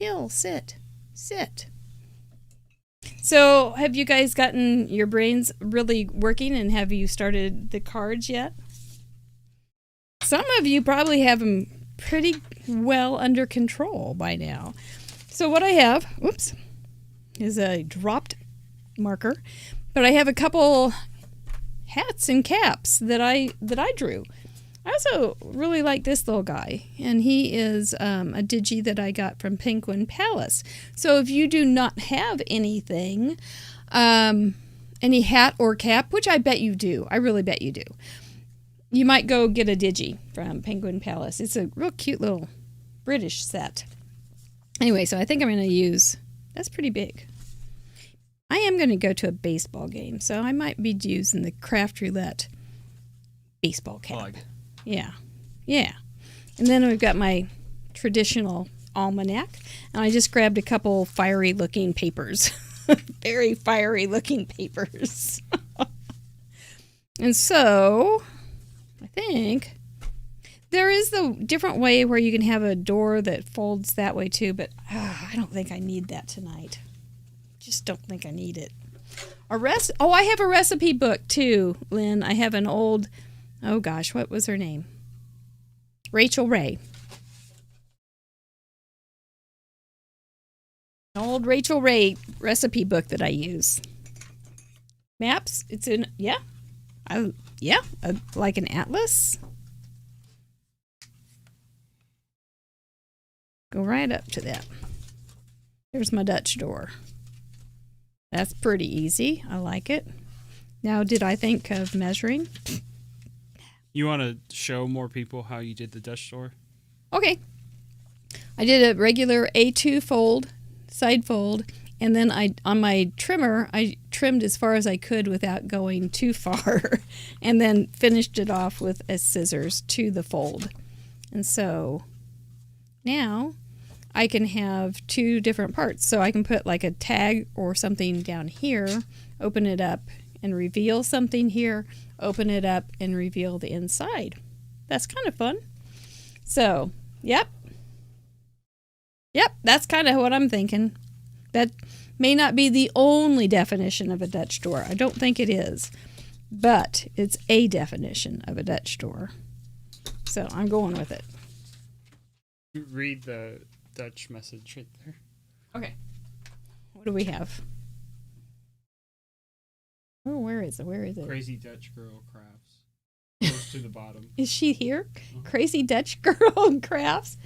Hill, sit. So, have you guys gotten your brains really working, and have you started the cards yet? Some of you probably have them pretty well under control by now. So what I have, is a dropped marker, but I have a couple hats and caps that I drew. I also really like this little guy, and he is a digi that I got from Penguin Palace. So if you do not have anything, any hat or cap, which I bet you do, I really bet you do, you might go get a digi from Penguin Palace. It's a real cute little British set. Anyway, so I think I'm going to use, that's pretty big. I am going to go to a baseball game, so I might be using the Craft Roulette baseball cap. Plug. Yeah. And then we've got my traditional almanac, and I just grabbed a couple fiery-looking papers. Very fiery-looking papers. And so, I think there is the different way where you can have a door that folds that way too, but I don't think I need that tonight. Just don't think I need it. I have a recipe book too, Lynn. I have an old, oh gosh, what was her name? Rachel Ray. An old Rachel Ray recipe book that I use. Maps, it's in, like an atlas. Go right up to that. There's my Dutch door. That's pretty easy. I like it. Now, did I think of measuring? You want to show more people how you did the Dutch door? Okay. I did a regular A2 fold, side fold, And then on my trimmer, I trimmed as far as I could without going too far, and then finished it off with a scissors to the fold. And so now I can have two different parts. So I can put like a tag or something down here, open it up and reveal something here, open it up and reveal the inside. That's kind of fun. So, yep, that's kind of what I'm thinking. That may not be the only definition of a Dutch door. I don't think it is, but it's a definition of a Dutch door. So I'm going with it. Read the Dutch message right there. Okay. What do we have? Oh, where is it? Crazy Dutch girl crafts. Close to the bottom. Is she here? Crazy Dutch girl crafts.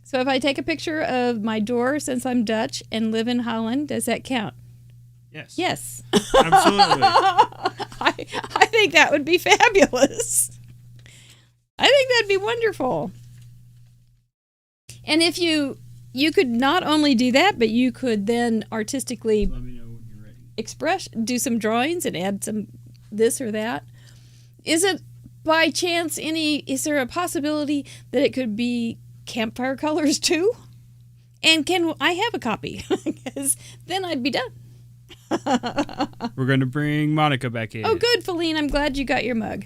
So if I take a picture of my door, since I'm Dutch and live in Holland, does that count? Yes. Yes. Absolutely. I think that would be fabulous. I think that'd be wonderful. And if you could not only do that, but you could then artistically Let me know when you're ready. do some drawings and add some this or that. Is it by chance is there a possibility that it could be campfire colors too? And can I have a copy? Because then I'd be done. We're going to bring Monica back in. Oh, good, Feline. I'm glad you got your mug.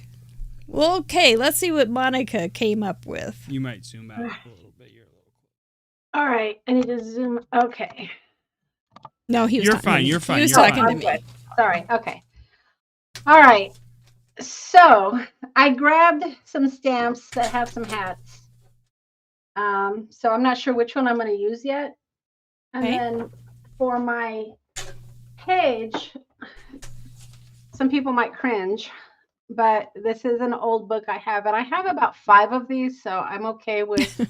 Well, okay, let's see what Monica came up with. You might zoom out a little bit. You're a little close. All right, I need to zoom. Okay. No, he was You're talking to fine. me. You're fine. He was You're talking fine. to me. Sorry. Okay. All right. So I grabbed some stamps that have some hats. So I'm not sure which one I'm going to use yet. And Okay. then for my page, some people might cringe, but this is an old book I have, and I have about 5 of these, so I'm okay with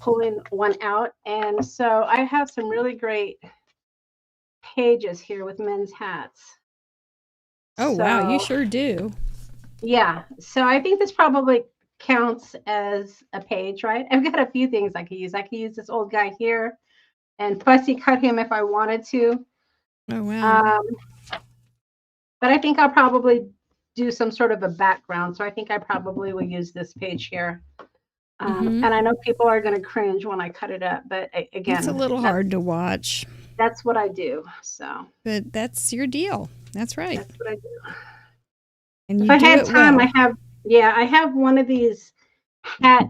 pulling one out. And so I have some really great pages here with men's hats. Oh, wow, you So, sure do. yeah. So I think this probably counts as a page, right? I've got a few things I could use. I could use this old guy here and fussy cut him if I wanted to. Oh, wow. But I think I'll probably do some sort of a background. So I think I probably will use this page here. And I know people are going to cringe when I cut it up, but again, It's a little hard to watch, That's what I do. So but that's your deal. That's right. that's what I do. And If you I do had it time, well. I have one of these hat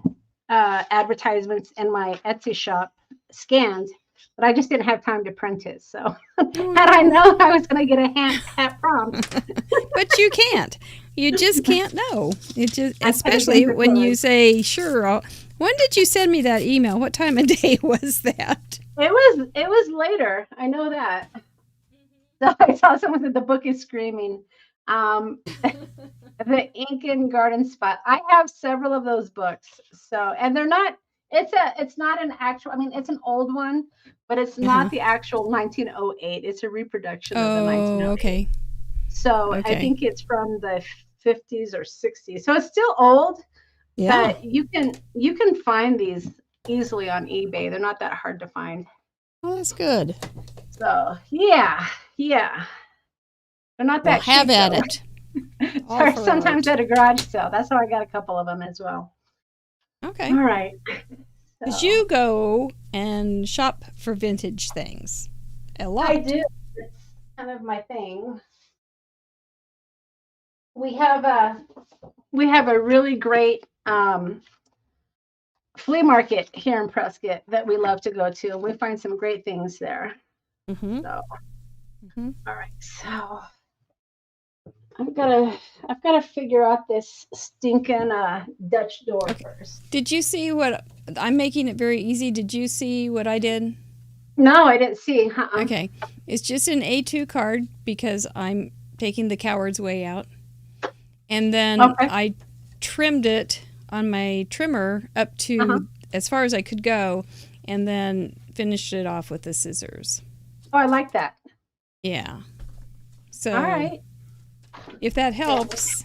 advertisements in my Etsy shop scanned, but I just didn't have time to print it. So had I known I was going to get a hat prompt, But you can't. You just can't know. It just, I could've especially been when you prepared. say, sure. When did you send me that email? What time of day was that? it was later. I know that. So I saw someone said the book is screaming. The Ink and Garden Spot. I have several of those books. So, and they're not. It's not an actual. I mean, it's an old one, but it's not the actual 1908. It's a reproduction of the Oh, 1908. okay. So Okay. I think it's from the 50s or 60s. So it's still old, Yeah. but you can find these easily on eBay. They're not that hard to find. Well, that's good. So yeah. They're not Well, that have cheap, at though. it. All Or for sometimes art. at a garage sale. That's how I got a couple of them as well. Okay. All right. Because So, you go and shop for vintage things a lot. I do. It's kind of my thing. We have a really great flea market here in Prescott that we love to go to, and we find some great things there. Mm-hmm. So, Mm-hmm. all right. So I've got to figure out this stinking Dutch door first. Did you see what I'm making it very easy? Did you see what I did? No, I didn't see. Okay. It's just an A2 card because I'm taking the coward's way out. And then Okay. I trimmed it on my trimmer up to as far as I could go and then finished it off with the scissors. Oh, I like that. Yeah. So All right. if that helps,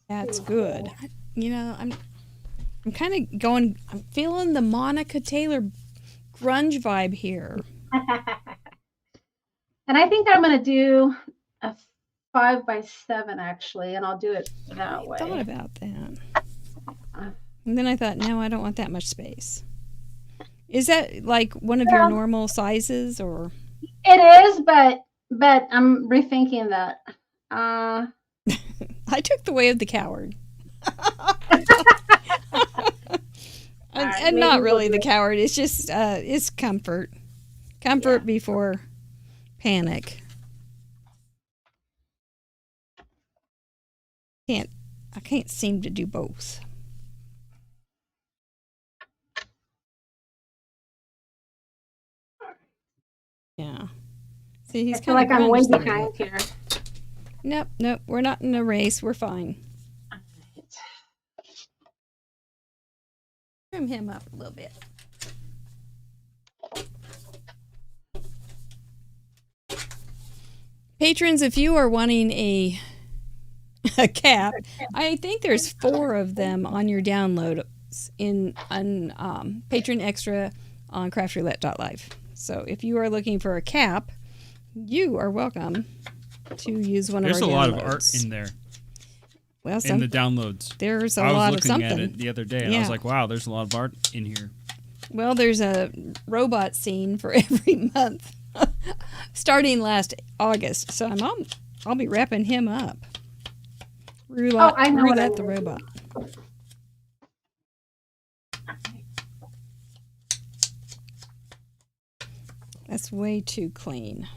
that's good. You know, I'm kind of going, I'm feeling the Monica Taylor grunge vibe here. And I think I'm going to do a 5x7 actually, and I'll do it that way. I thought about that. And then I thought, no, I don't want that much space. Is that like one of your normal sizes, or? It is, but I'm rethinking that. I took the way of the coward. and not really the coward. It's just it's comfort. Comfort before panic. I can't seem to do both. Yeah. See, he's I feel like I'm way behind here. Nope, we're not in a race. We're fine. Trim him up a little bit. Patrons, if you are wanting a cap, I think there's 4 of them on your downloads on Patron Extra on craftroulette.live. So if you are looking for a cap, you are welcome to use one of our downloads. There's a lot of art in there. Well, in the downloads. There's a lot of something. I was looking at it the other day, and I was like, wow, there's a lot of art in here. Well, there's a robot scene for every month, starting last August. So I'll be wrapping him up. Roulette, I know Roulette the robot. That's way too clean.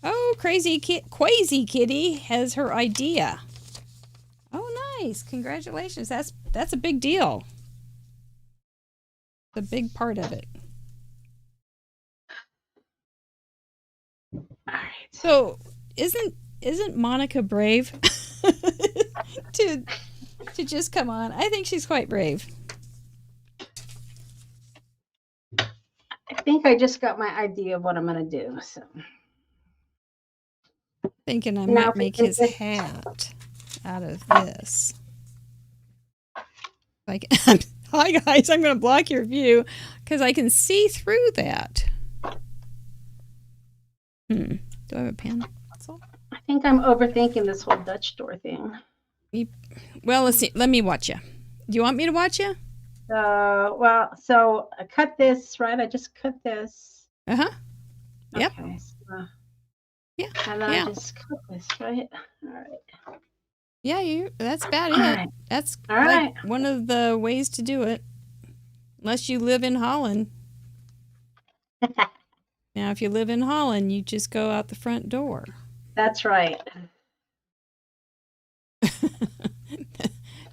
Oh, Quasi Kitty has her idea. Oh, nice. Congratulations. That's a big deal. It's a big part of it. All right. So, isn't Monica brave to just come on? I think she's quite brave. I think I just got my idea of what I'm going to do. So, thinking I might make his hat out of this. Like, hi guys, I'm going to block your view because I can see through that. Do I have a pen? I think I'm overthinking this whole Dutch door thing. Well, let's see. Let me watch you. Do you want me to watch you? So I cut this, right? I just cut this. Uh-huh. Yep. Okay, so, yeah. And then I just cut this, right? All right. Yeah, that's about it. Right. That's all like right. One of the ways to do it. Unless you live in Holland. Now, if you live in Holland, you just go out the front door. That's right.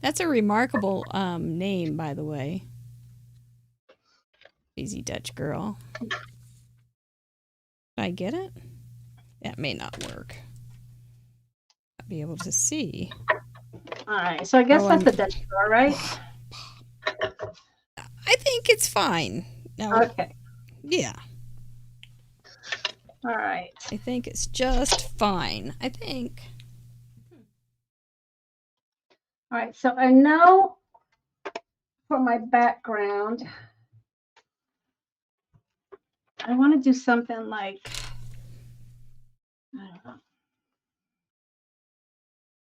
That's a remarkable name, by the way. Easy Dutch girl. Did I get it? That may not work. I'll be able to see. All right. So I guess that's the Dutch door, right? I think it's fine. No. Okay. Yeah. All right. I think it's just fine. I think. All right. So I know for my background, I want to do something like, I don't know,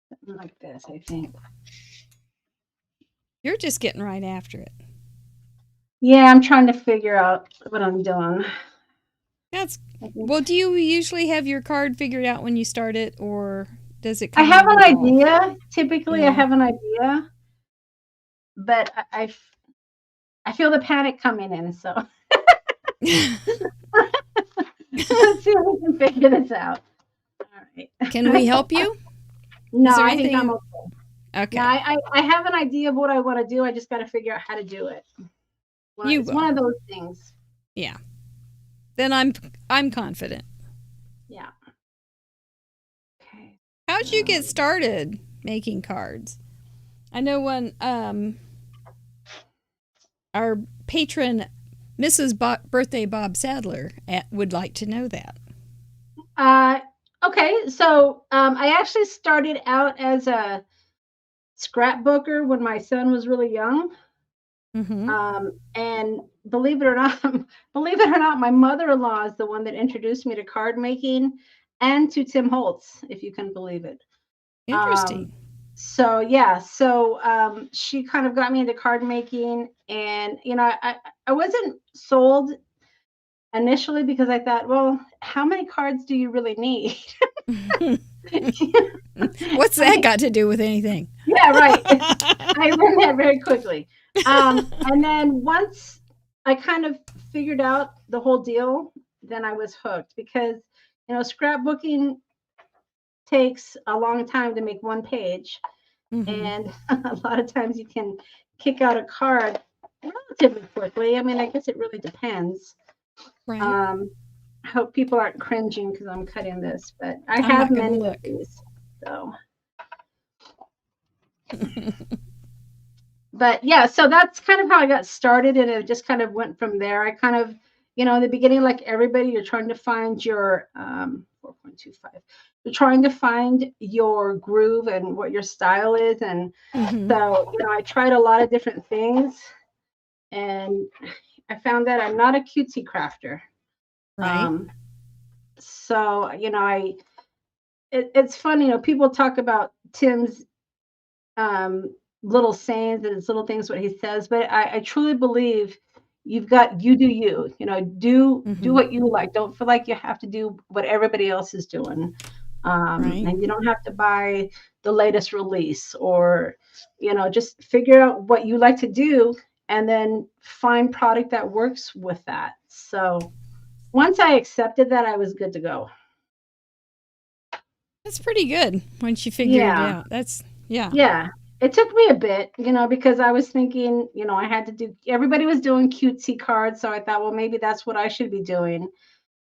something like this, I think. You're just getting right after it. Yeah, I'm trying to figure out what I'm doing. Well, do you usually have your card figured out when you start it, or does it come I have an evolve? idea. Typically, Yeah. I have an idea, but I feel the panic coming in, so let's see if we can figure this out. All right. Can we help you? No, Is there I think anything- I'm okay. Okay. Yeah, I have an idea of what I want to do. I just got to figure out how to do it. You It's will. one of those things. Yeah. Then I'm confident. Yeah. Okay. How'd you get started making cards? I know when our patron, Mrs. Birthday Bob Sadler, would like to know that. Okay, so I actually started out as a scrapbooker when my son was really young. Mm-hmm. And believe it or not, believe it or not, my mother-in-law is the one that introduced me to card making and to Tim Holtz, if you can believe it. Um, Interesting. so yeah, so she kind of got me into card making, and I wasn't sold initially because I thought, well, how many cards do you really need? What's I that mean, got to do with anything? yeah, right. I learned that very quickly. And then once I kind of figured out the whole deal, then I was hooked because, scrapbooking takes a long time to make one page. Mm-hmm. And a lot of times you can kick out a card relatively quickly. I mean, I guess it really depends. Right. Um, I hope people aren't cringing because I'm cutting this, but I I'm have not going to many of look. these. So. But yeah, so that's kind of how I got started, and it just kind of went from there. I kind of, in the beginning, like everybody, you're trying to find your 4.25. You're trying to find your groove and what your style is, and Mm-hmm. so I tried a lot of different things, and I found that I'm not a cutesy crafter. Right. Um, so it's funny, people talk about Tim's um, little sayings and his little things, what he says. But I truly believe you do you, do Mm-hmm. what you like. Don't feel like you have to do what everybody else is doing. Right. And you don't have to buy the latest release or, just figure out what you like to do and then find product that works with that. So once I accepted that, I was good to go. That's pretty good once you figure it Yeah. out. That's, yeah. Yeah, it took me a bit, because I was thinking, I had to do, everybody was doing cutesy cards. So I thought, well, maybe that's what I should be doing.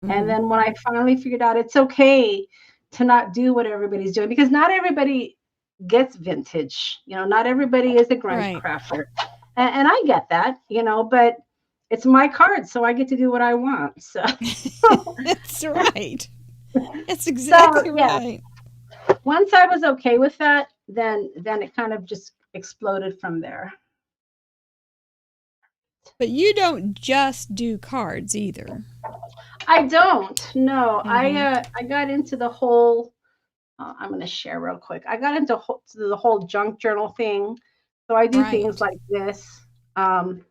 And Mm-hmm. then when I finally figured out it's okay to not do what everybody's doing, because not everybody gets vintage, not everybody is a grunge Right. crafter. And I get that, but it's my card, so I get to do what I want. So, That's right. That's so exactly yeah, right. once I was okay with that, then it kind of just exploded from there. But you don't just do cards either. I don't. No, Mm-hmm. I got into the whole. I'm going to share real quick. I got into the whole junk journal thing, so I do things Right. like this. Um,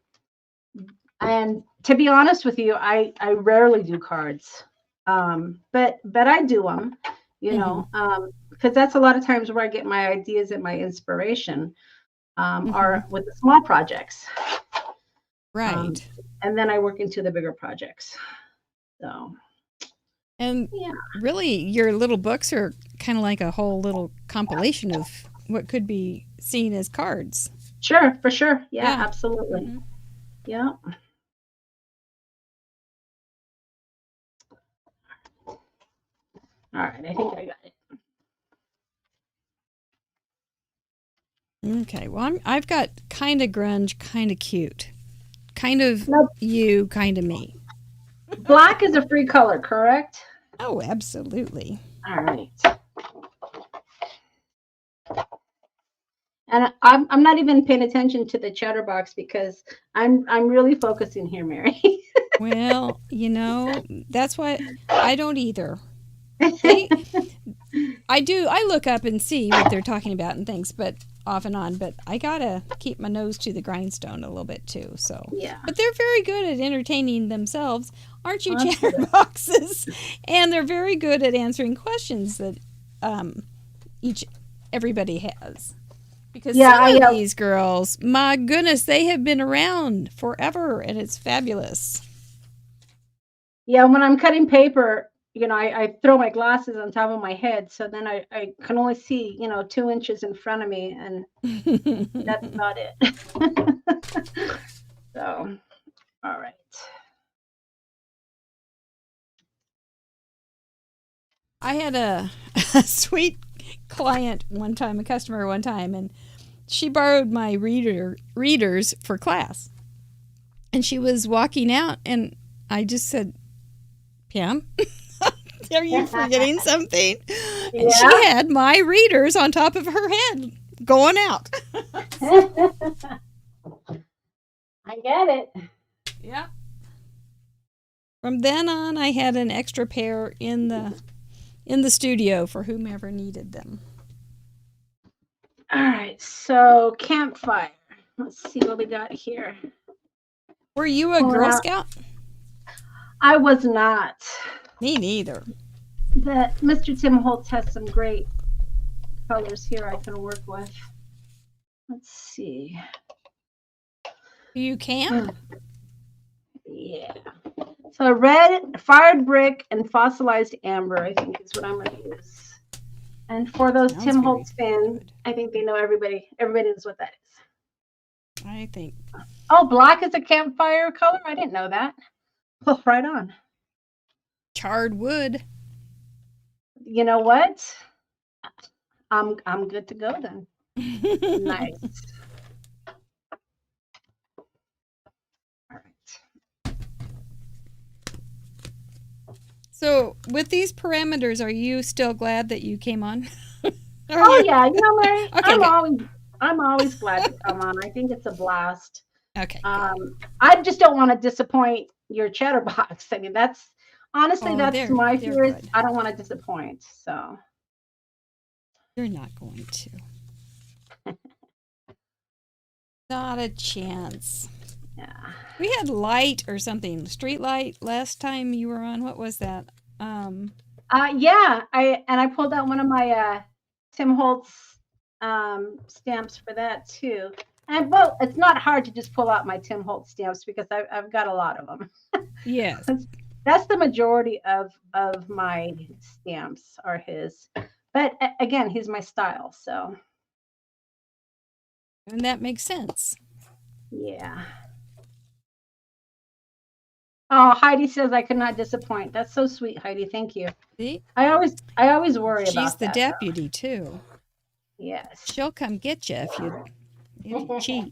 and to be honest with you, I rarely do cards, but I do them, Mm-hmm. because that's a lot of times where I get my ideas and my inspiration, Mm-hmm. are with the small projects, um, Right. and then I work into the bigger projects. So And yeah. really, your little books are kind of like a whole little compilation of what could be seen as cards. Sure, for sure. Yeah, Yeah. absolutely. Mm-hmm. Yeah. All right, I think I got it. Okay. Well, I've got kind of grunge, kind of cute, kind of Now, you, kind of me. black is a free color, correct? Oh, absolutely. All right. And I'm not even paying attention to the chatterbox because I'm really focusing here, Mary. Well, that's why I don't either. They I look up and see what they're talking about and things, but off and on, but I gotta keep my nose to the grindstone a little bit too. So, Yeah. but they're very good at entertaining themselves, aren't you, Well, that's good. chatterboxes? And they're very good at answering questions that everybody has. Because Yeah, some of these girls, my goodness, they have been around forever, and it's fabulous. yeah, when I'm cutting paper, I throw my glasses on top of my head, so then I can only see, 2 inches in front of me, and that's about it. So, all right. I had a sweet client one time, a customer one time, and she borrowed my readers for class. And she was walking out, and I just said, Pam, Are you forgetting something? And Yeah. she had my readers on top of her head going out. I get it. Yeah. From then on, I had an extra pair in the studio for whomever needed them. All right, so campfire. Let's see what we got here. Were you a Pulling Girl out- Scout? I was not. Me neither. That Mr. Tim Holtz has some great colors here I can work with. Let's see. Do you camp? Yeah. So red, fired brick, and fossilized amber, I think is what I'm going to use. And for those Sounds Tim very Holtz fans, good. I think they know everybody knows what that is. I think. Oh, black is a campfire color? I didn't know that. Well, right on. Charred wood. You know what? I'm good to go then. Nice. All right. So, with these parameters, are you still glad that you came on? Oh yeah, you know, Mary, Okay, I'm always glad to come on. I think it's a blast. Okay. I just don't want to disappoint your chatterbox. I mean, that's honestly Oh, that's they're my fear is good. I don't want to disappoint. So You're not going to. Not a chance. yeah. We had light or something, street light last time you were on. What was that? Yeah, I pulled out one of my Tim Holtz stamps for that too. And well, it's not hard to just pull out my Tim Holtz stamps because I've got a lot of them. Yes. That's the majority of my stamps are his. But again, he's my style, so And that makes sense. yeah. Oh, Heidi says I could not disappoint. That's so sweet, Heidi. Thank you. See? I always worry She's about the that. deputy, too. Yes. She'll come get you if you cheat.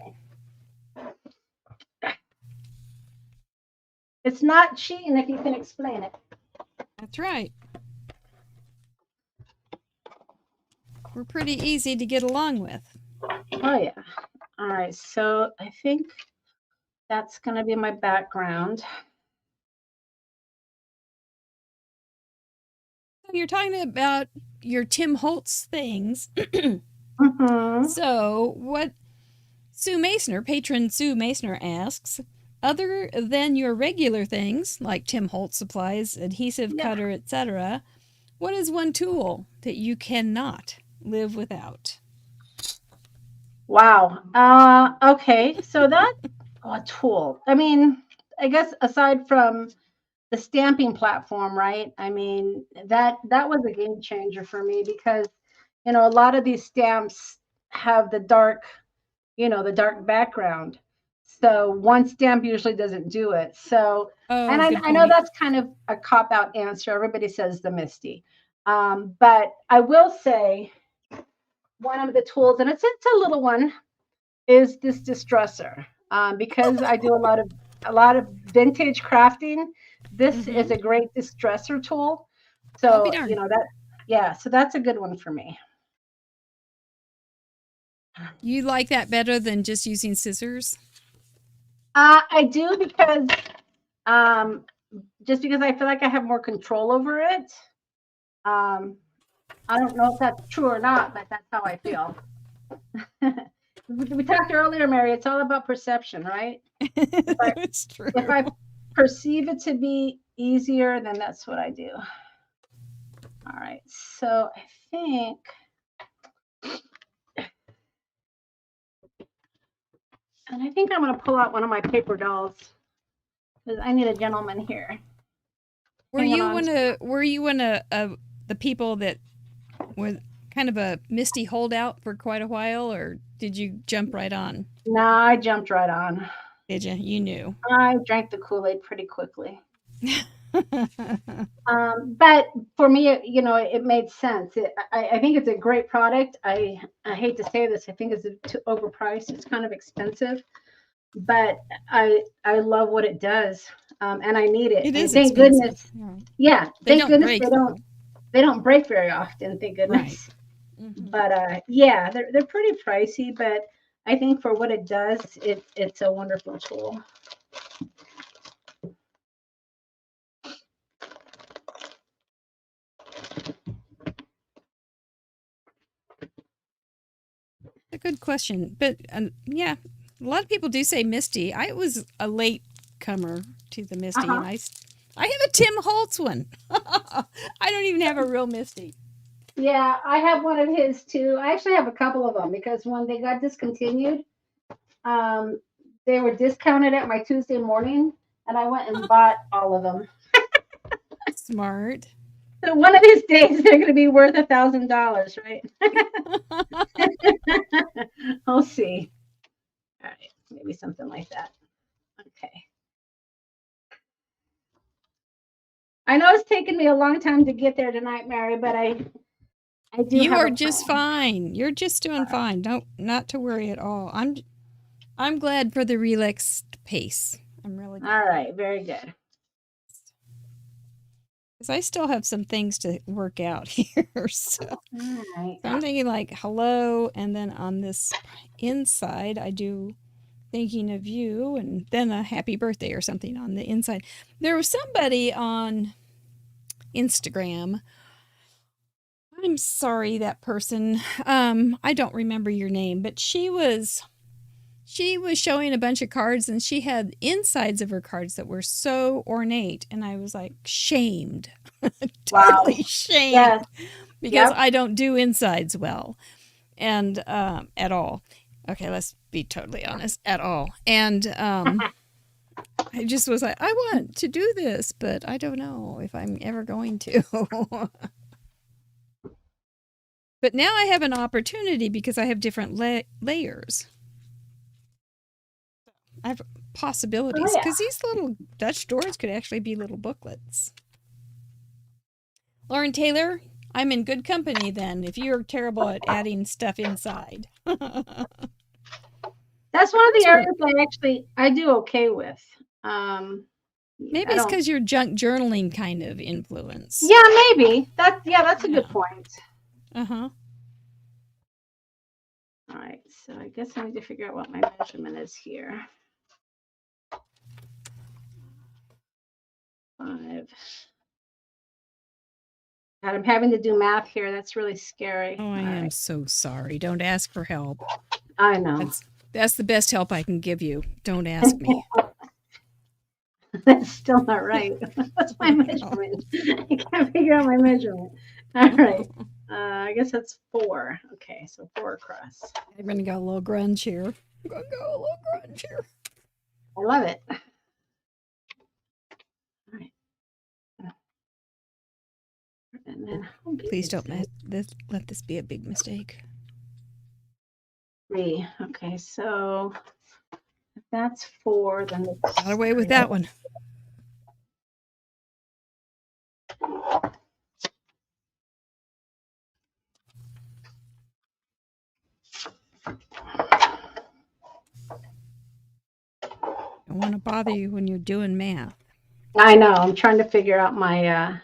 It's not cheating if you can explain it. That's right. We're pretty easy to get along with. Oh yeah. All right. So I think that's going to be my background. So you're talking about your Tim Holtz things. Mm-hmm. So what Sue Masner, patron Sue Masner asks, other than your regular things like Tim Holtz supplies, adhesive Yeah. cutter, etc., what is one tool that you cannot live without? Wow. Okay. So that a tool. I mean, I guess aside from the stamping platform, right? I mean, that was a game changer for me because, you know, a lot of these stamps have the dark background. So one stamp usually doesn't do it. So, Oh, and good I know point. that's kind of a cop-out answer. Everybody says the Misty. But I will say one of the tools, and it's a little one, is this distressor. Because I do a lot of vintage crafting. This is a great distressor tool. I'll be So, darned. you know, so that's a good one for me. You like that better than just using scissors? I do because just because I feel like I have more control over it. I don't know if that's true or not, but that's how I feel. We talked earlier, Mary, it's all about perception, right? It's true. If I perceive it to be easier, then that's what I do. All right, so I think I'm going to pull out one of my paper dolls because I need a gentleman here. Were Hang you on. one of the people that were kind of a Misty holdout for quite a while, or did you jump right on? No, I jumped right on. Did you? You knew. I drank the Kool-Aid pretty quickly. But for me, it made sense. I think it's a great product. I hate to say this. I think it's too overpriced. It's kind of expensive, but I love what it does. and I need it. It And is thank expensive. goodness, Yeah. yeah, They thank don't goodness break. they don't break very often. Thank Right. goodness. Mhm. But yeah, they're pretty pricey, but I think for what it does, it's a wonderful tool. A good question, but yeah, a lot of people do say Misty. I was a late comer to the Misty, and Uh-huh. I have a Tim Holtz one. I don't even have a real Misty. Yeah, I have one of his too. I actually have a couple of them because when they got discontinued, um, they were discounted at my Tuesday morning, and I went and bought all of them. Smart. So one of these days they're going to be worth $1,000, right? We'll see. All right, maybe something like that. Okay. I know it's taken me a long time to get there tonight, Mary, but I do You have are a just plan. fine. You're just doing fine. Don't not to worry at all. I'm glad for the relaxed pace. I'm really glad. All right, very good. Because I still have some things to work out here. So All right. I'm thinking like hello, and then on this inside I do thinking of you, and then a happy birthday or something on the inside. There was somebody on Instagram. I'm sorry, that person. I don't remember your name, but she was showing a bunch of cards, and she had insides of her cards that were so ornate, and I was like shamed. Wow. Totally shamed. Yes. Because Yep. I don't do insides well, and at all. Okay, let's be totally honest, at all. And I just was like, I want to do this, but I don't know if I'm ever going to. But now I have an opportunity because I have different layers. I have possibilities Oh, yeah. because these little Dutch doors could actually be little booklets. Lauren Taylor, I'm in good company then if you're terrible at adding stuff inside. That's one of the areas I do okay with. Maybe I it's don't. because you're junk journaling kind of influence. Yeah, maybe. That's a good point. Uh-huh. All right, so I guess I need to figure out what my measurement is here. 5. God, I'm having to do math here. That's really scary. Oh, I All am right. so sorry. Don't ask for help. I know. That's the best help I can give you. Don't ask me. That's still not right. What's my measurement? I can't figure out my measurement. All right. I guess that's 4. Okay, so 4 across. I'm gonna go a little grunge here. I'm gonna go a little grunge here. I love it. All right. And then Please don't let this be a big mistake. 3. Okay, so if that's 4, then it's Got away with that one. I don't want to bother you when you're doing math. I know. I'm trying to figure out my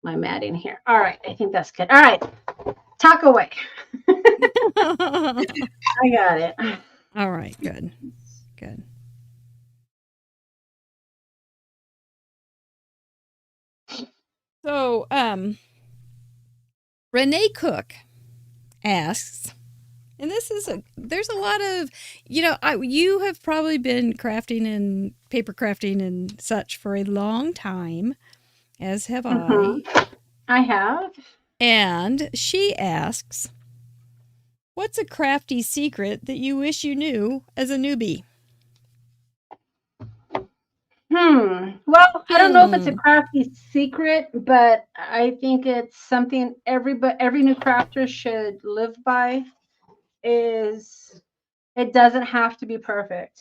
my matting here. All right, I think that's good. All right, talk away. I got it. All right, good. Good. So, Renee Cook asks, and there's a lot of, you have probably been crafting and paper crafting and such for a long time, as have I. I have. And she asks, what's a crafty secret that you wish you knew as a newbie? Well, I don't know if it's a crafty secret, but I think it's something every new crafter should live by. Is it doesn't have to be perfect.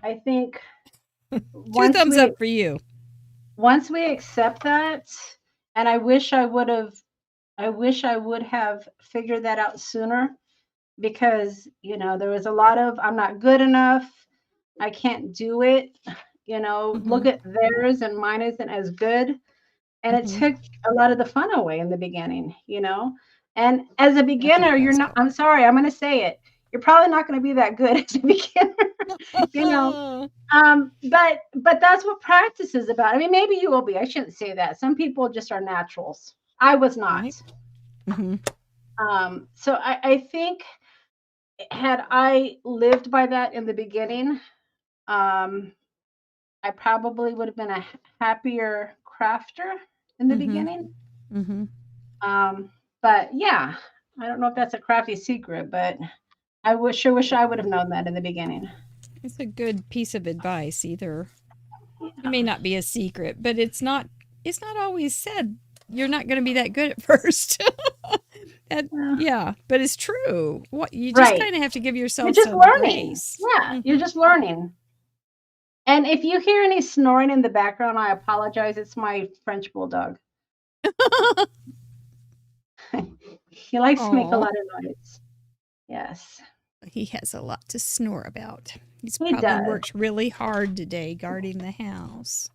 I think 2 thumbs up for you. Once we accept that, and I wish I would have figured that out sooner, because there was a lot of I'm not good enough, I can't do it. look at theirs and mine isn't as good. And it took a lot of the fun away in the beginning, And as a beginner, you're not, I'm sorry, I'm going to say it. You're probably not going to be that good as a beginner, But that's what practice is about. I mean, maybe you will be. I shouldn't say that. Some people just are naturals. I was not. Right. So I think had I lived by that in the beginning, I probably would have been a happier crafter in the beginning. But yeah, I don't know if that's a crafty secret, but I sure wish I would have known that in the beginning. It's a good piece of advice. Either it may not be a secret, but it's not always said you're not going to be that good at first. Yeah, but it's true. What you just kind of have to give yourself some grace. Yeah, you're just learning. And if you hear any snoring in the background, I apologize. It's my French bulldog. He likes to make a lot of noise. Yes. He has a lot to snore about. He's probably worked really hard today guarding the house.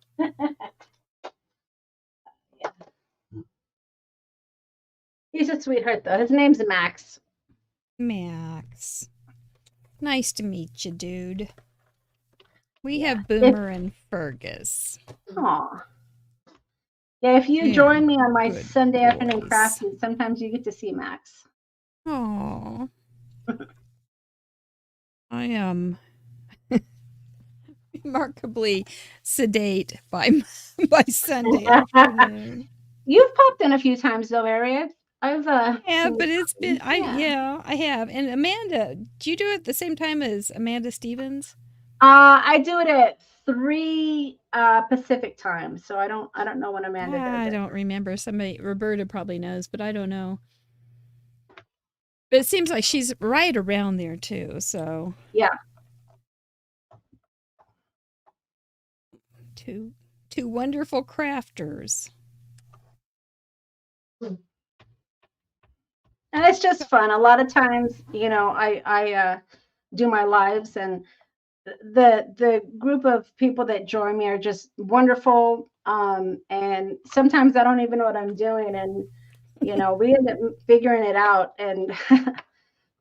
He's a sweetheart, though. His name's Max. Max. Nice to meet you, dude. We have Boomer and Fergus. Aw. Yeah, if you join me on my Sunday afternoon crafting, sometimes you get to see Max. Aw. I am remarkably sedate by Sunday afternoon. You've popped in a few times, though, Mary. Yeah, but it's been I have. And Amanda, do you do it at the same time as Amanda Stevens? I do it at 3 Pacific time, so I don't know when Amanda does it. I don't remember. Roberta probably knows, but I don't know. But it seems like she's right around there too. So yeah, two wonderful crafters. And it's just fun. A lot of times, I do my lives, and the group of people that join me are just wonderful. And sometimes I don't even know what I'm doing, and we end up figuring it out, and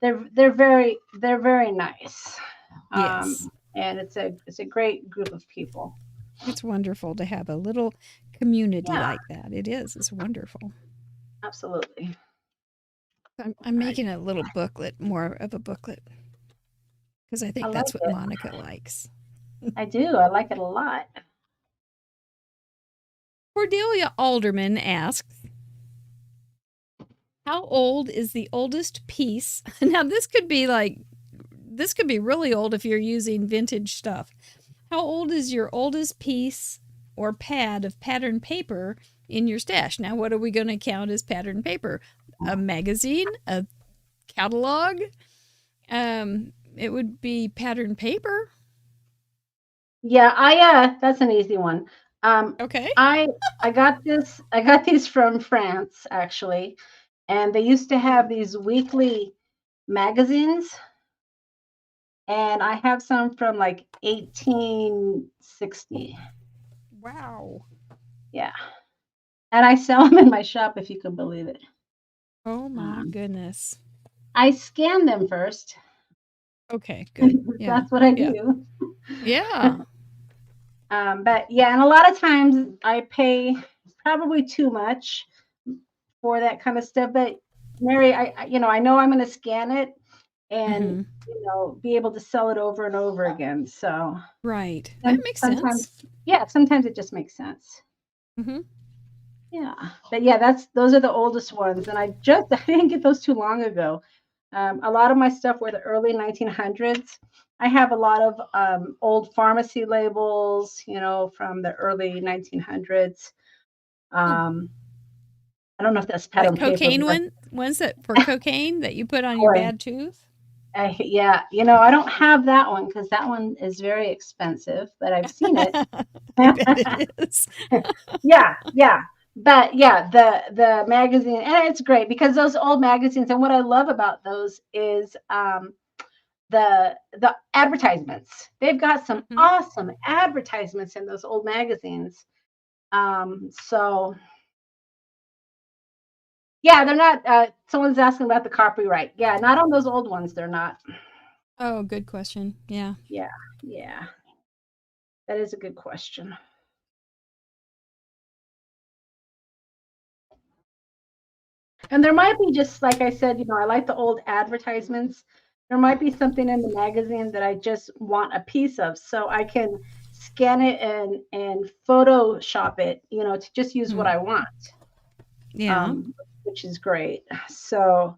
they're very nice. Yes. And it's a great group of people. It's wonderful to have a little community like that. It is. It's wonderful. Absolutely. I'm making a little booklet, more of a booklet, because I think that's what Monica likes. I do. I like it a lot. Cordelia Alderman asks, how old is the oldest piece? Now, this could be really old if you're using vintage stuff. How old is your oldest piece or pad of pattern paper in your stash? Now, what are we going to count as pattern paper? A magazine? A catalog? It would be pattern paper. Yeah, that's an easy one. Okay. I got these from France, actually, and they used to have these weekly magazines, and I have some from like 1860. Wow. Yeah, and I sell them in my shop, if you can believe it. Oh my goodness. I scan them first. Okay, good. Yeah. That's what I do. Yeah. But yeah, and a lot of times I pay probably too much for that kind of stuff. But Mary, I know I'm going to scan it and be able to sell it over and over again. So right, that makes sense. Yeah, sometimes it just makes sense. Yeah, but yeah, those are the oldest ones, and I didn't get those too long ago. A lot of my stuff were the early 1900s. I have a lot of old pharmacy labels, from the early 1900s. I don't know if that's pattern paper. Cocaine ones that for cocaine that you put on your bad tooth? Yeah, I don't have that one because that one is very expensive, but I've seen it. I bet it is. Yeah. But yeah, the magazine, and it's great because those old magazines, and what I love about those is the advertisements. They've got some Mhm. awesome advertisements in those old magazines. So yeah, they're not. Someone's asking about the copyright. Yeah, not on those old ones. They're not. Oh, good question. Yeah. Yeah, yeah, that is a good question. And there might be just like I said, I like the old advertisements. There might be something in the magazine that I just want a piece of, so I can scan it and Photoshop it, to just use what Mhm. I want, Yeah. which is great. So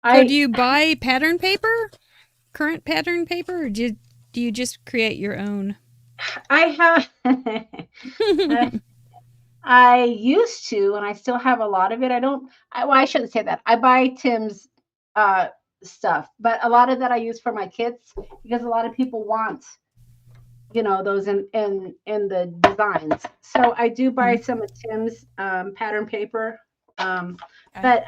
So do I you buy pattern paper? Current pattern paper, or do you just create your own? I have I used to, and I still have a lot of it. Well, I shouldn't say that. I buy Tim's uh, stuff, but a lot of that I use for my kids because a lot of people want, those in the designs. So I do buy Mhm. some of Tim's pattern paper, um, Okay. but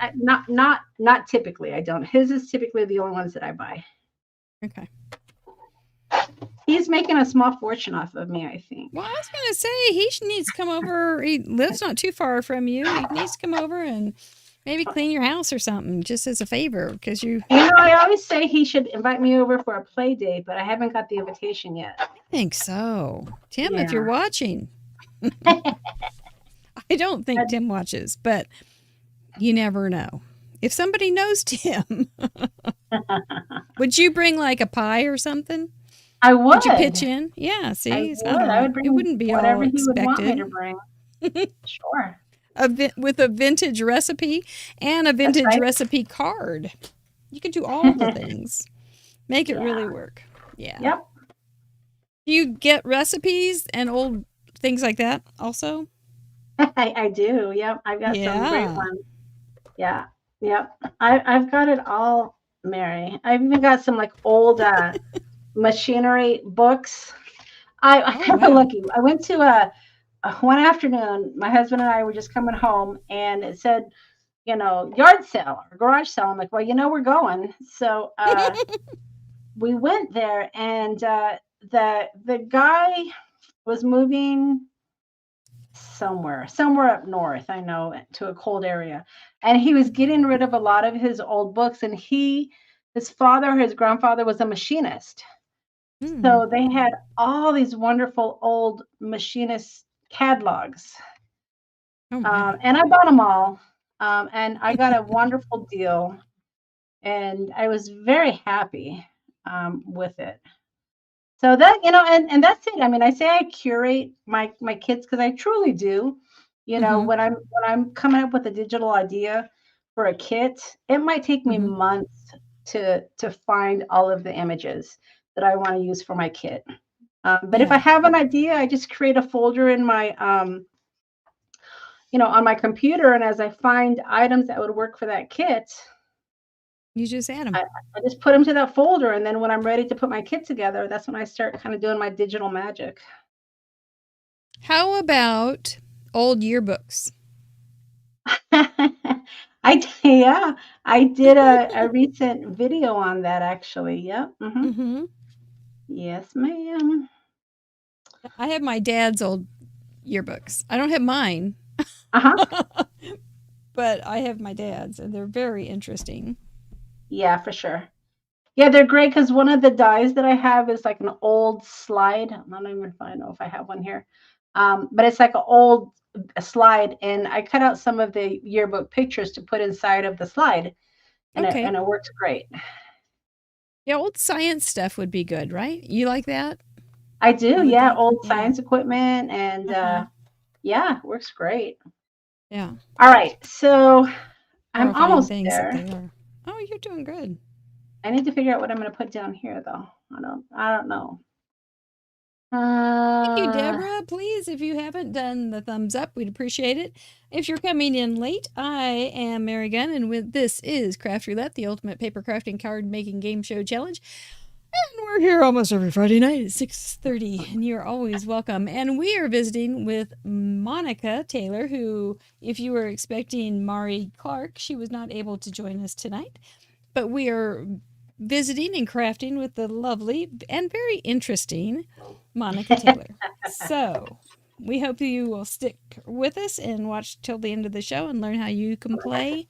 not typically. I don't. His is typically the only ones that I buy. Okay. He's making a small fortune off of me, I think. Well, I was gonna say he needs to come over. He lives not too far from you. He needs to come over and maybe clean your house or something, just as a favor, because you. I always say he should invite me over for a play date, but I haven't got the invitation yet. I think so, Tim. If you're Yeah. watching, I don't think Tim watches, but you never know. If somebody knows Tim, would you bring like a pie or something? I would. Would you pitch in? Yeah, I see, would. I would it bring wouldn't be all whatever he would want me expected. to bring. Sure. With a vintage recipe and a That's vintage right. recipe card. You can do all the things. Make it really Yeah. work. Yeah. Yep. Do you get recipes and old things like that also? I do. Yep. I've got some great Yeah. ones. Yeah. Yep. I've got it all, Mary. I've even got some like old machinery books. I Oh, got wow. lucky. I went to one afternoon. My husband and I were just coming home, and it said, yard sale or garage sale. I'm like, well, we're going. So we went there, and the guy was moving somewhere up north, I know, to a cold area, and he was getting rid of a lot of his old books. And his grandfather was a machinist, Hmm. so they had all these wonderful old machinist catalogs, Oh, wow. and I bought them all, and I got a wonderful deal, and I was very happy with it. So that, and that's it. I mean, I say I curate my kids because I truly do. Mm-hmm. When I'm coming up with a digital idea for a kit, it might take me Mm-hmm. months to find all of the images that I want to use for my kit. But if I Yeah. have an idea, I just create a folder in my on my computer, and as I find items that would work for that kit, You just add them. I just put them to that folder, and then when I'm ready to put my kit together, that's when I start kind of doing my digital magic. How about old yearbooks? Yeah, I did a recent video on that actually. Yep. Mm-hmm. Yes, ma'am. I have my dad's old yearbooks. I don't have mine, Uh-huh. but I have my dad's, and they're very interesting. Yeah, for sure. Yeah, they're great because one of the dies that I have is like an old slide. I don't even if I know if I have one here. But it's like an old slide, and I cut out some of the yearbook pictures to put inside of the slide, and it Okay. and it works great. Yeah, old science stuff would be good, right? You like that? I do, You would yeah, think? old Yeah. science equipment, and Uh-huh. yeah, it works great. Yeah. All right, so I'm Horrifying almost things that there. they are. Oh, you're doing good. I need to figure out what I'm going to put down here, though. I don't know. Thank you, Uh, Deborah. Please, if you haven't done the thumbs up, we'd appreciate it. If you're coming in late, I am Mary Gunn, and this is Craft Roulette, the ultimate paper crafting card making game show challenge. And we're here almost every Friday night at 6:30, and you're always welcome. And we are visiting with Monica Taylor, who, if you were expecting Mari Clark, she was not able to join us tonight. But we are visiting and crafting with the lovely and very interesting Monica Taylor. So we hope you will stick with us and watch till the end of the show and learn how you can play.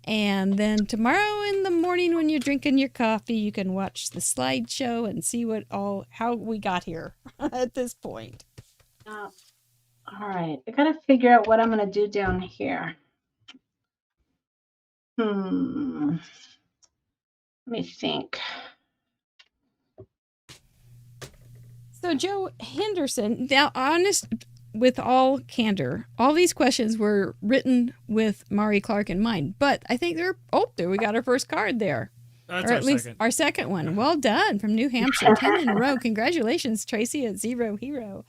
And then tomorrow in the morning when you're drinking your coffee, you can watch the slideshow and see how we got here at this point. All right, I gotta figure out what I'm gonna do down here. Let me think. So Joe Henderson, now with all candor, all these questions were written with Mari Clark in mind, but I think there we got our first card there. That's or at least our second one. Well done from New Hampshire, 10 in a row. Congratulations, Tracy at Zero Hero.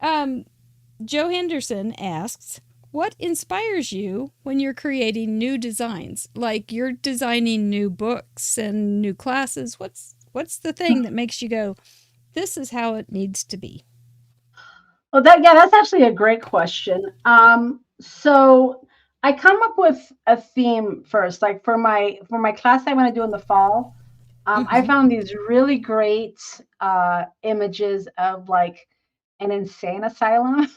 Joe Henderson asks, what inspires you when you're creating new designs? Like you're designing new books and new classes. What's the thing that makes you go, this is how it needs to be? Well, that's actually a great question. So I come up with a theme first, like for my class I want to do in the fall. I found these really great images of like an insane asylum.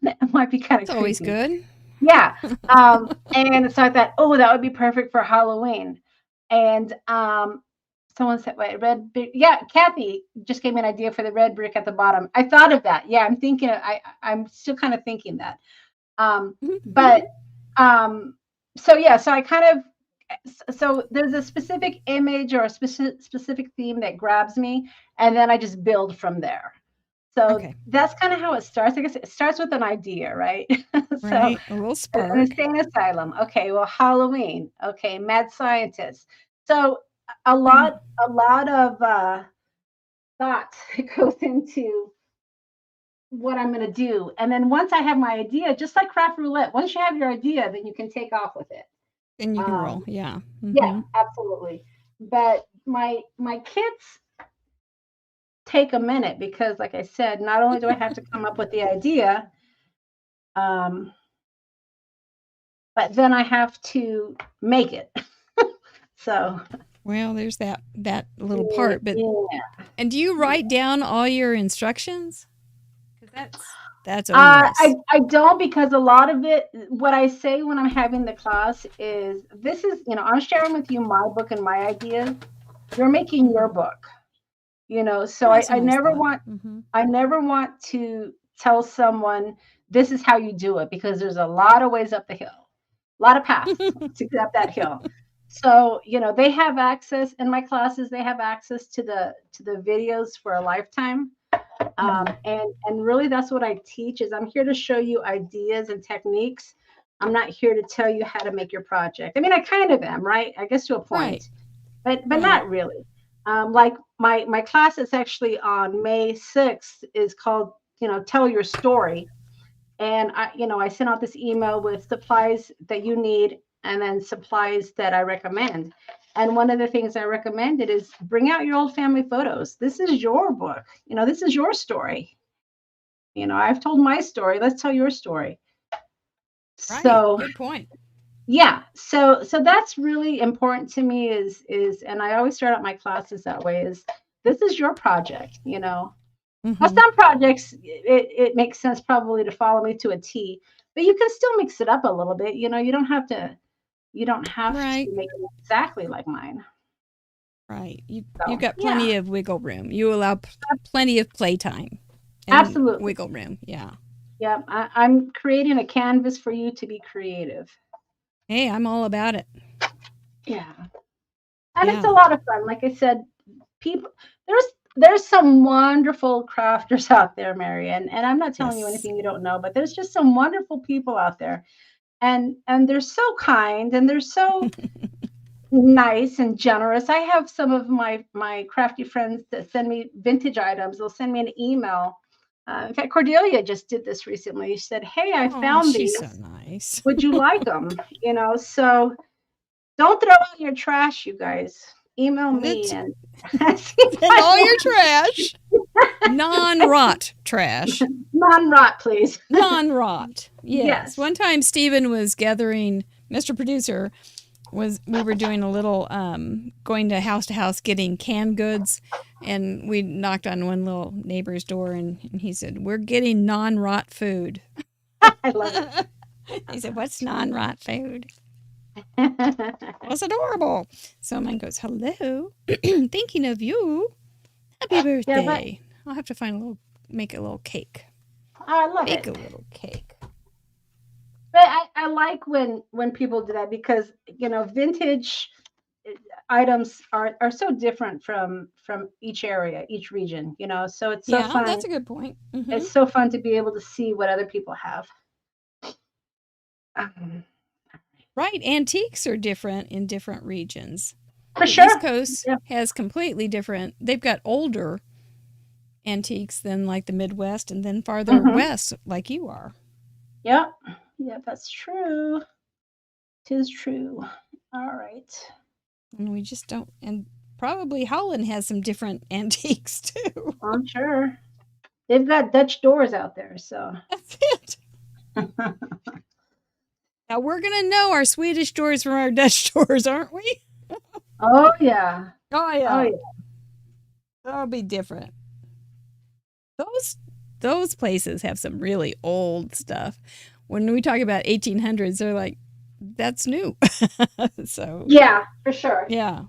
That might be kind of creepy. Always good. Yeah. And so I thought, oh, that would be perfect for Halloween. And someone said, wait, red brick. Yeah, Kathy just gave me an idea for the red brick at the bottom. I thought of that. Yeah, I'm thinking, I'm still kind of thinking that. So I kind of, so there's a specific image or a specific theme that grabs me, and then I just build from there. So that's kind of how it starts. I guess it starts with an idea, right? Right, a little spark. An insane asylum. Okay, well, Halloween. Okay, mad scientist. So a lot of thought goes into what I'm going to do. And then once I have my idea, just like craft roulette, once you have your idea, then you can take off with it. And you can roll, yeah. Yeah, absolutely. But my kids take a minute because, like I said, not only do I have to come up with the idea, but then I have to make it. So... Well, there's that little part, but and do you write down all your instructions? Because that's onerous. I don't, because a lot of it, what I say when I'm having the class is, this is, I'm sharing with you my book and my ideas. You're making your book, So I never want, I never want to tell someone this is how you do it, because there's a lot of ways up the hill, a lot of paths to get up that hill. So, they have access in my classes, they have access to the videos for a lifetime. And really that's what I teach is I'm here to show you ideas and techniques. I'm not here to tell you how to make your project. I mean, I kind of am, right? I guess to a point, but not really. Like my class is actually on May 6th is called, Tell Your Story. And I sent out this email with supplies that you need and then supplies that I recommend. And one of the things I recommended is bring out your old family photos. This is your book. This is your story. I've told my story. Let's tell your story. Right. So good point. Yeah. So that's really important to me is, and I always start out my classes that way is, this is your project, Now some projects, it makes sense probably to follow me to a T, but you can still mix it up a little bit. You don't have to to make it exactly like mine. Right. You've got plenty of wiggle room. You allow plenty of playtime. Absolutely. Wiggle room. Yeah. Yeah. I'm creating a canvas for you to be creative. Hey, I'm all about it. Yeah. And it's a lot of fun. Like I said, people, there's some wonderful crafters out there, Mary, and I'm not telling you anything you don't know, but there's just some wonderful people out there. And they're so kind and they're so nice and generous. I have some of my crafty friends that send me vintage items. They'll send me an email. In fact, Cordelia just did this recently. She said, "Hey, I found these. So nice. Would you like them?" So don't throw out your trash, you guys. Email me and all your trash. Non-rot trash. Non-rot, please. Non-rot. Yes. One time Stephen was gathering, Mr. Producer was we were doing a little going to house getting canned goods, and we knocked on one little neighbor's door, and he said, "We're getting non-rot food." I love it. He said, "What's non-rot food?" That's adorable. So mine goes, "Hello, thinking of you. Happy birthday." I'll have to make a little cake. I love Make it. a little cake. But I like when people do that because vintage items are so different from each area, each region. So it's so Yeah, fun. that's a good point. Mhm. It's so fun to be able to see what other people have. Right, antiques are different in different regions. For The sure. East Coast Yeah. has completely different. They've got older antiques than like the Midwest, and then farther Mhm. west, like you are. Yep. Yep, that's true. Tis true. All right. And we just don't. And probably Holland has some different antiques too. I'm sure. They've got Dutch doors out there, so. That's it. Now we're gonna know our Swedish doors from our Dutch doors, aren't we? Oh yeah. Oh yeah. Oh yeah. That'll be different. Those places have some really old stuff. When we talk about 1800s, they're like, that's new. So Yeah, for sure. yeah.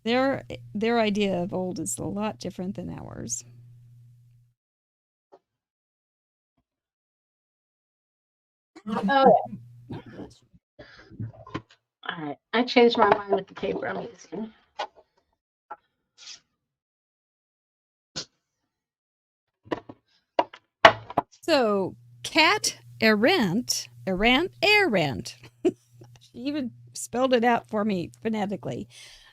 Their idea of old is a lot different than ours. Oh yeah. All right. I changed my mind with the paper I'm using. So Cat Arendt. She even spelled it out for me phonetically.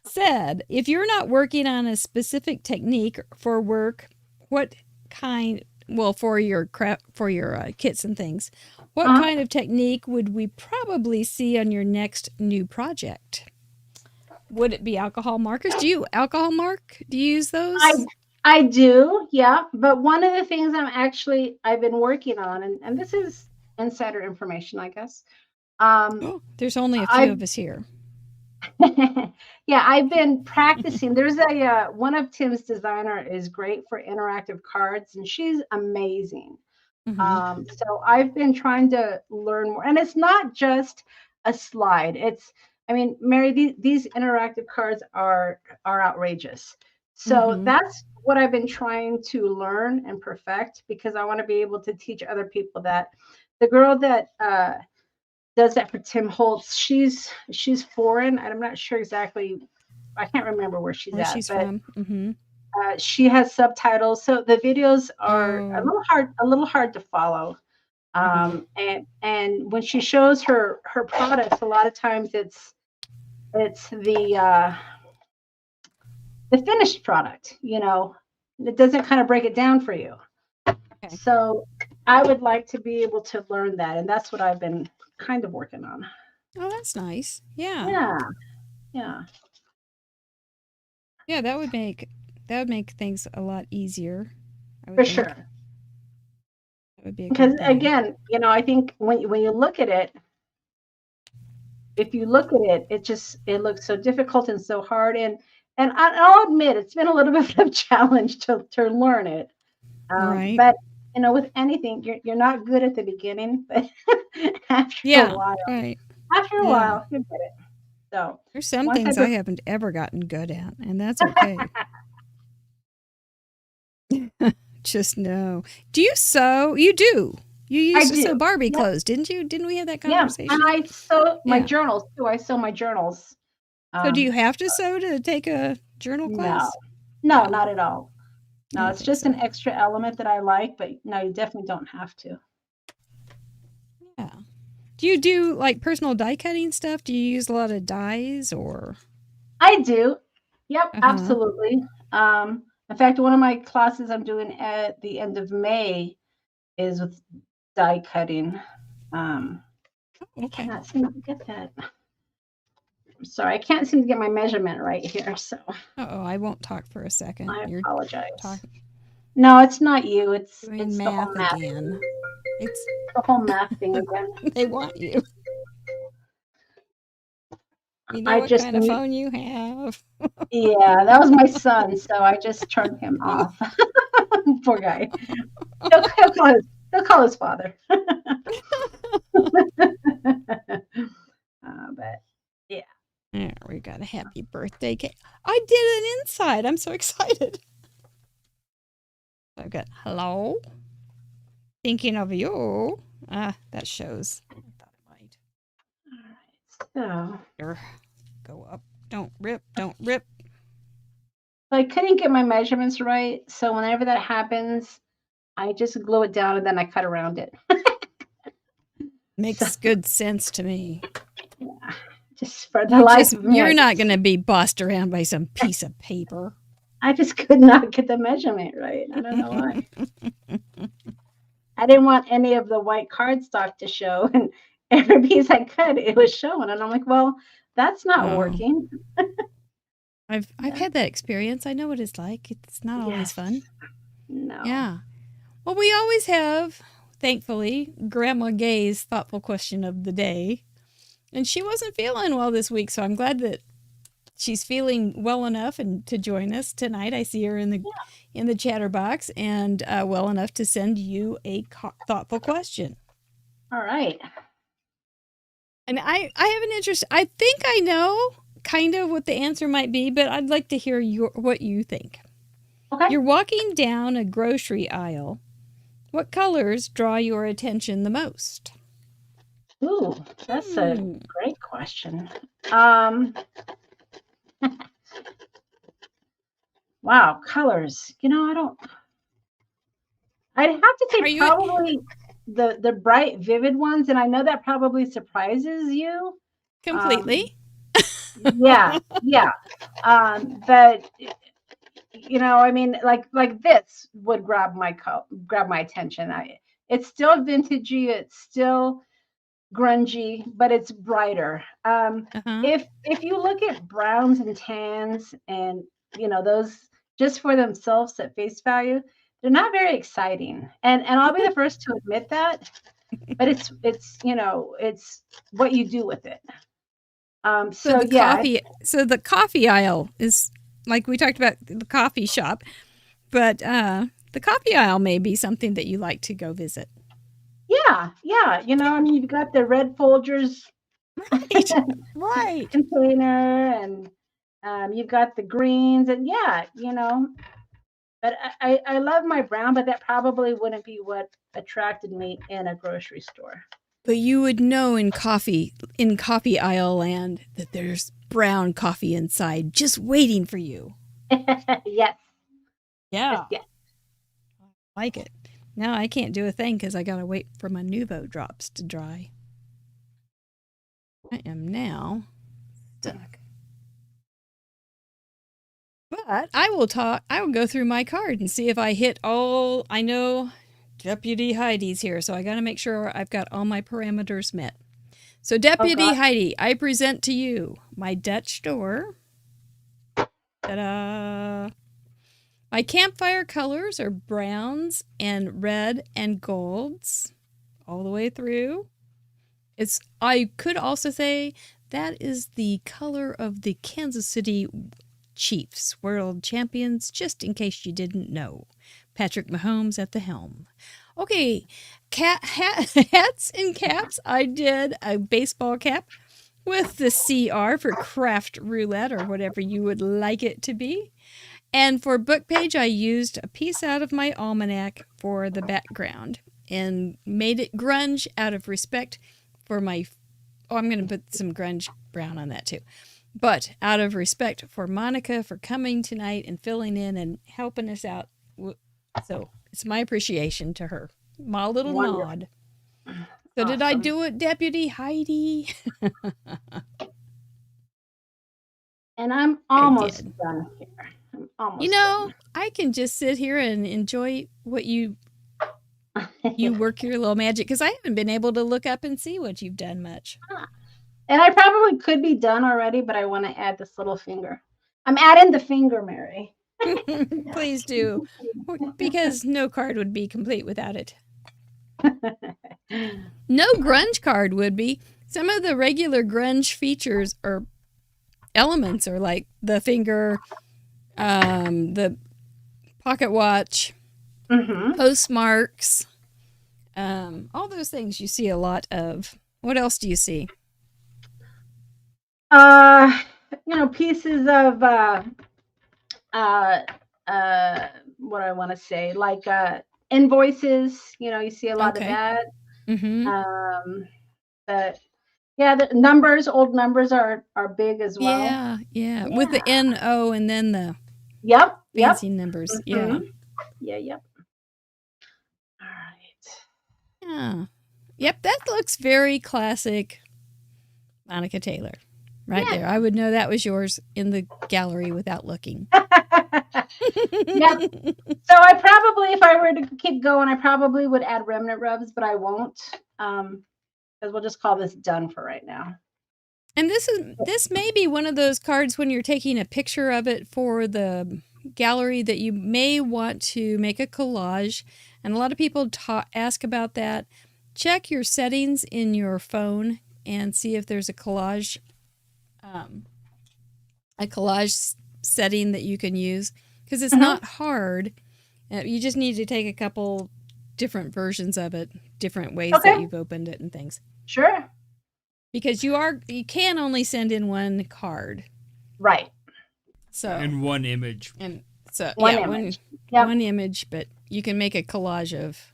Said, if you're not working on a specific technique for work, what kind? Well, for your kits and things, what kind of technique would we probably see on your next new project? Would it be alcohol markers? Do you alcohol mark? Do you use those? I do, yeah. But one of the things I've been working on, and this is insider information, I guess. Oh, there's only a few of us here. Yeah, I've been practicing. There's one of Tim's designer is great for interactive cards, and she's amazing. Mm-hmm. So I've been trying to learn more, and it's not just a slide. Mary, these interactive cards are outrageous. So that's what I've been trying to learn and perfect because I want to be able to teach other people that. The girl that does that for Tim Holtz, she's foreign. I'm not sure exactly. I can't remember where she's at, but from. Mm-hmm. She has subtitles, so the videos are a little hard to follow. And when she shows her products, a lot of times it's the finished product. It doesn't kind of break it down for you. Okay. So I would like to be able to learn that, and that's what I've been kind of working on. Oh, that's nice. Yeah. Yeah. Yeah, that would make things a lot easier. For sure. That would be because again, I think when you look at it, if you look at it, it looks so difficult and so hard, and I'll admit it's been a little bit of a challenge to learn it. Right. But with anything, you're not good at the beginning, but after a while, after a while, you get it. So there's some things I haven't ever gotten good at, and that's okay. Just no. Do you sew? You do. You used to sew Barbie clothes, didn't you? Didn't we have that conversation? Yeah, and I sew my journals too. I sew my journals. So do you have to sew to take a journal class? No, not at all. No, it's just an extra element that I like, but no, you definitely don't have to. Yeah. Do you do like personal die cutting stuff? Do you use a lot of dies or? I do. Yep, absolutely. In fact, one of my classes I'm doing at the end of May is with die cutting. Okay. I cannot seem to get that. I'm sorry, I can't seem to get my measurement right here. So. I won't talk for a second. I apologize. No, it's not you. It's math again. The the whole math thing again. They want you. You know I what just kind of knew- phone you have. Yeah, that was my son, so I just turned him off. Poor guy. He'll call his father. But yeah. There, we got a happy birthday cake. I did an inside. I'm so excited. I've got hello. Thinking of you. That shows. I thought it might. All right. So Here, go up. Don't rip. Don't rip. I couldn't get my measurements right, so whenever that happens, I just glue it down and then I cut around it. Makes good sense to me. Yeah, just for the life of me. You're not going to be bossed around by some piece of paper. I just could not get the measurement right. I don't know why. I didn't want any of the white cardstock to show, and every piece I cut, it was showing, and I'm like, well, that's not working. I've had that experience. I know what it's like. It's not always fun. No. Yeah. Well, we always have, thankfully, Grandma Gay's thoughtful question of the day. And she wasn't feeling well this week, so I'm glad that she's feeling well enough and to join us tonight. I see her in the chatterbox and well enough to send you a thoughtful question. All right. And I have an interest. I think I know kind of what the answer might be, but I'd like to hear what you think. Okay. You're walking down a grocery aisle. What colors draw your attention the most? Ooh, that's a great question. Wow, colors. I'd have to say probably the bright, vivid ones, and I know that probably surprises you. Completely. Yeah. But I mean, like this would grab my attention. It's still vintagey, it's still grungy, but it's brighter. If you look at browns and tans and those just for themselves at face value, they're not very exciting. And I'll be the first to admit that, but it's what you do with it. So the coffee aisle is like we talked about the coffee shop, but the coffee aisle may be something that you like to go visit. Yeah. I mean, you've got the red Folgers right container, and you've got the greens, and but I love my brown, but that probably wouldn't be what attracted me in a grocery store. But you would know in coffee aisle land that there's brown coffee inside just waiting for you. Yes. Yeah. Yes. I like it. Now I can't do a thing because I got to wait for my Nuvo drops to dry. I am now stuck. But I will go through my card and see if I hit all. I know Deputy Heidi's here, so I got to make sure I've got all my parameters met. So Deputy Heidi, I present to you my Dutch door. Ta-da! My campfire colors are browns and red and golds all the way through. I could also say that is the color of the Kansas City Chiefs, world champions, just in case you didn't know. Patrick Mahomes at the helm. Okay, hats and caps. I did a baseball cap with the CR for Craft Roulette or whatever you would like it to be. And for book page, I used a piece out of my almanac for the background and made it grunge out of respect for my... Oh, I'm going to put some grunge brown on that too. But out of respect for Monica for coming tonight and filling in and helping us out. So it's my appreciation to her. My little nod. So awesome. Did I do it, Deputy Heidi? And I'm almost done here. Done. I can just sit here and enjoy what you work your little magic, because I haven't been able to look up and see what you've done much. And I probably could be done already, but I want to add this little finger. I'm adding the finger, Mary. Please do, because no card would be complete without it. No grunge card would be. Some of the regular grunge features or elements are like the finger, the pocket watch, postmarks, all those things you see a lot of. What else do you see? Pieces of what I want to say, like invoices. You see a lot of that. The numbers, old numbers are big as well. Yeah. With the NO and then the fancy numbers. Yep. All right. Yeah. Yep, that looks very classic Monica Taylor. Right there. I would know that was yours in the gallery without looking. Yep. So I probably, if I were to keep going, I probably would add remnant rubs, but I won't. Because we'll just call this done for right now. And this may be one of those cards when you're taking a picture of it for the gallery that you may want to make a collage. And a lot of people ask about that. Check your settings in your phone and see if there's a collage setting that you can use, because it's not hard. You just need to take a couple different versions of it, different ways that you've opened it and things. Sure. Because you can only send in one card. Right. So and one image. And so one image, but you can make a collage of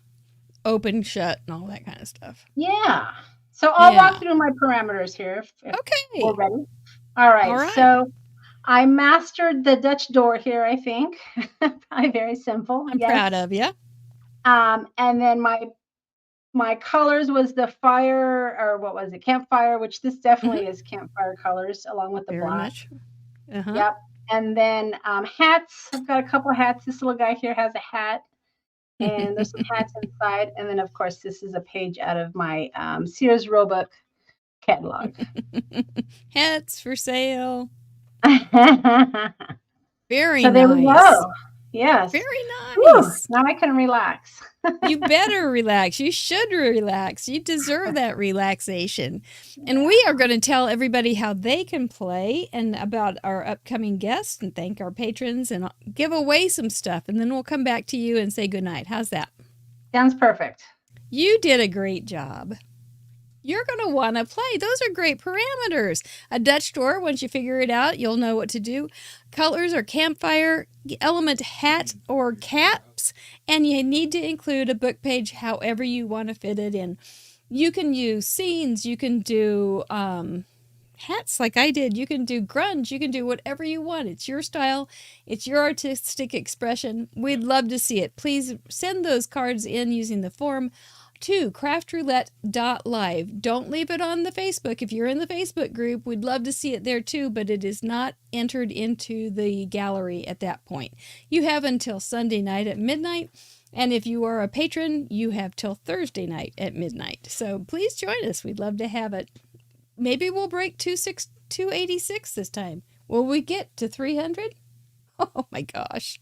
open, shut, and all that kind of stuff. Yeah. So I'll walk through my parameters here. If we're ready. All right. So I mastered the Dutch door here, I think. Probably very simple. I'm proud of you. And then my colors was the fire, or what was it? Campfire, which this definitely is campfire colors along with the very black. Much. Yep. And then hats. I've got a couple of hats. This little guy here has a hat. And there's some hats inside. And then, of course, this is a page out of my Sears Roebuck catalog. Hats for sale. Very nice. There we go. Yes. Very nice. Whew, now I can relax. You better relax. You should relax. You deserve that relaxation. And we are going to tell everybody how they can play and about our upcoming guests and thank our patrons and give away some stuff. And then we'll come back to you and say goodnight. How's that? Sounds perfect. You did a great job. You're going to want to play. Those are great parameters. A Dutch door, once you figure it out, you'll know what to do. Colors or campfire, element hat or caps, and you need to include a book page however you want to fit it in. You can use scenes. You can do hats like I did. You can do grunge. You can do whatever you want. It's your style. It's your artistic expression. We'd love to see it. Please send those cards in using the form to craftroulette.live. Don't leave it on the Facebook. If you're in the Facebook group, we'd love to see it there too, but it is not entered into the gallery at that point. You have until Sunday night at midnight, and if you are a patron, you have till Thursday night at midnight. So please join us. We'd love to have it. Maybe we'll break 286 this time. Will we get to 300? Oh my gosh.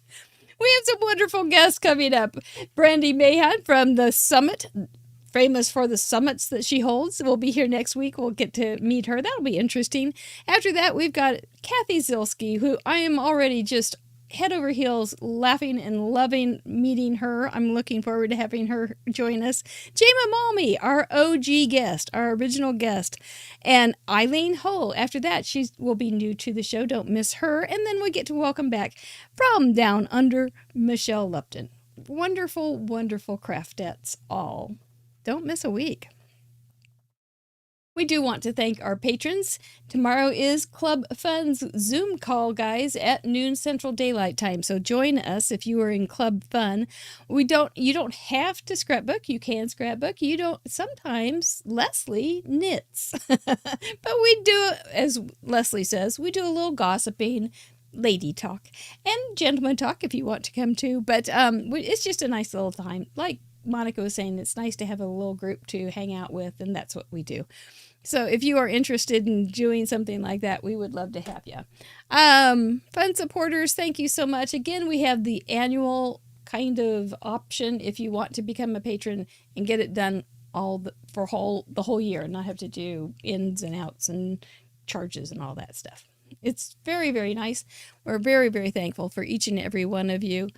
We have some wonderful guests coming up. Brandy Mahan from the Summit, famous for the summits that she holds, will be here next week. We'll get to meet her. That'll be interesting. After that, we've got Kathy Zilski, who I am already just head over heels laughing and loving meeting her. I'm looking forward to having her join us. Jema Malmy, our OG guest, our original guest. And Eileen Hull. After that, she will be new to the show. Don't miss her. And then we get to welcome back from down under, Michelle Lupton. Wonderful, wonderful craftettes all. Don't miss a week. We do want to thank our patrons. Tomorrow is Club Fun's Zoom call, guys, at noon Central Daylight Time. So join us if you are in Club Fun. You don't have to scrapbook. You can scrapbook. You don't. Sometimes Leslie knits, but we do, as Leslie says, we do a little gossiping, lady talk, and gentleman talk if you want to come too. But it's just a nice little time. Like Monica was saying, it's nice to have a little group to hang out with, and that's what we do. So if you are interested in doing something like that, we would love to have you. Fun supporters, thank you so much. Again, we have the annual kind of option if you want to become a patron and get it done the whole year and not have to do ins and outs and charges and all that stuff. It's very, very nice. We're very, very thankful for each and every one of you.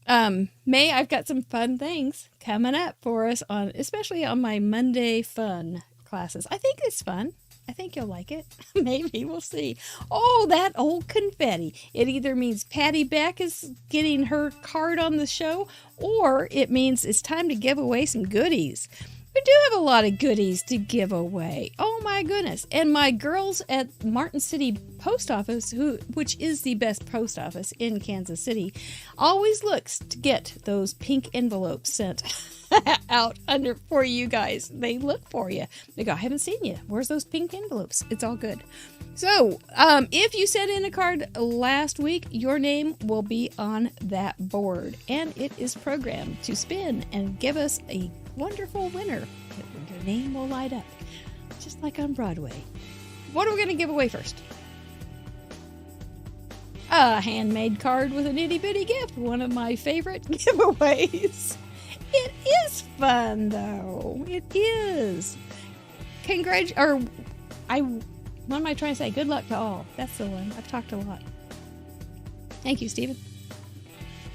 May, I've got some fun things coming up for us especially on my Monday fun classes. I think it's fun. I think you'll like it. Maybe, we'll see. Oh, that old confetti. It either means Patty Beck is getting her card on the show, or it means it's time to give away some goodies. We do have a lot of goodies to give away. Oh my goodness. And my girls at Martin City Post Office, which is the best post office in Kansas City, always looks to get those pink envelopes sent out for you guys. They look for you. They go, I haven't seen you. Where's those pink envelopes? It's all good. So, if you sent in a card last week, your name will be on that board, and it is programmed to spin and give us a wonderful winner. Your name will light up, just like on Broadway. What are we going to give away first? A handmade card with an itty-bitty gift, one of my favorite giveaways. It is fun, though. It is. What am I trying to say? Good luck to all. That's the one. I've talked a lot. Thank you, Stephen.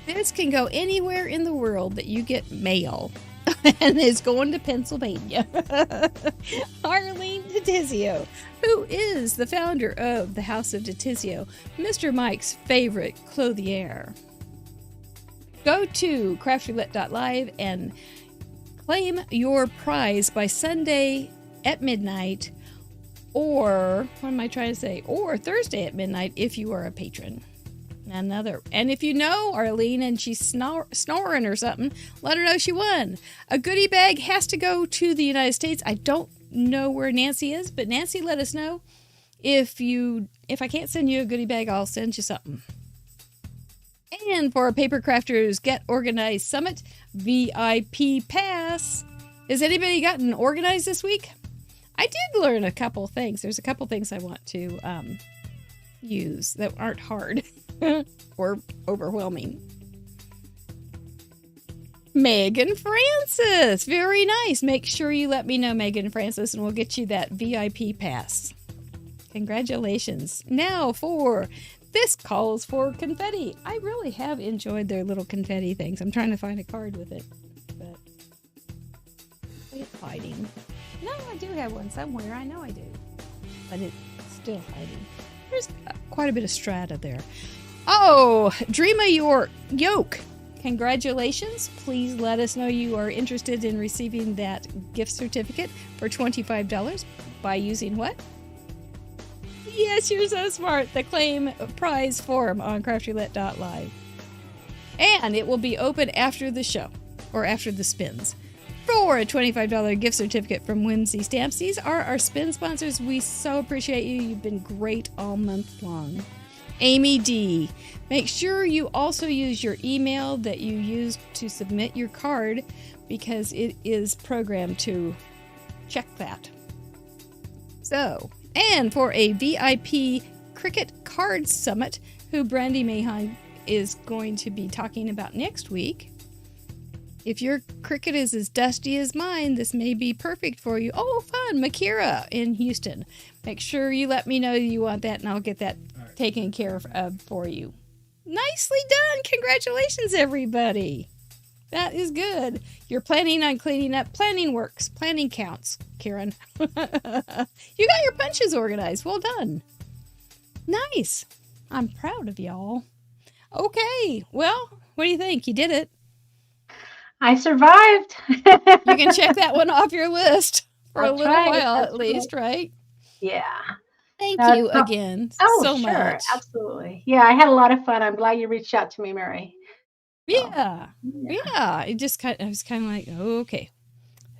This can go anywhere in the world that you get mail. And it's going to Pennsylvania. Arlene DeTizio, who is the founder of the House of DeTizio, Mr. Mike's favorite clothier. Go to craftroulette.live and claim your prize by Sunday at midnight, or or Thursday at midnight if you are a patron. And if you know Arlene and she's snoring or something, let her know she won. A goodie bag has to go to the United States. I don't know where Nancy is, but Nancy, let us know. If I can't send you a goodie bag, I'll send you something. And for Paper Crafters Get Organized Summit VIP Pass, has anybody gotten organized this week? I did learn a couple things. There's a couple things I want to use that aren't hard or overwhelming. Megan Francis, very nice. Make sure you let me know, Megan Francis, and we'll get you that VIP pass. Congratulations. Now for This Calls for Confetti. I really have enjoyed their little confetti things. I'm trying to find a card with it, but it's hiding. No, I do have one somewhere. I know I do. But it's still hiding. There's quite a bit of strata there. Oh, Dreama your Yoke. Congratulations. Please let us know you are interested in receiving that gift certificate for $25 by using what? Yes, you're so smart. The claim prize form on craftroulette.live. And it will be open after the show or after the spins. For a $25 gift certificate from Whimsy Stamps. These are our spin sponsors. We so appreciate you. You've been great all month long. Amy D. Make sure you also use your email that you used to submit your card, because it is programmed to check that. So, and for a VIP Cricket Card Summit, who Brandy Mahon is going to be talking about next week. If your cricket is as dusty as mine, this may be perfect for you. Oh, fun. Makira in Houston. Make sure you let me know you want that, and I'll get that taken care of for you. Nicely done. Congratulations, everybody. That is good. You're planning on cleaning up. Planning works. Planning counts, Karen. You got your punches organized. Well done. Nice. I'm proud of y'all. Okay. Well, what do you think? You did it. I survived. You can check that one off your list for a little while at least, right? Yeah. Thank you again so sure, much. Absolutely. Yeah, I had a lot of fun. I'm glad you reached out to me, Mary. Yeah. I was kind of like, oh, okay.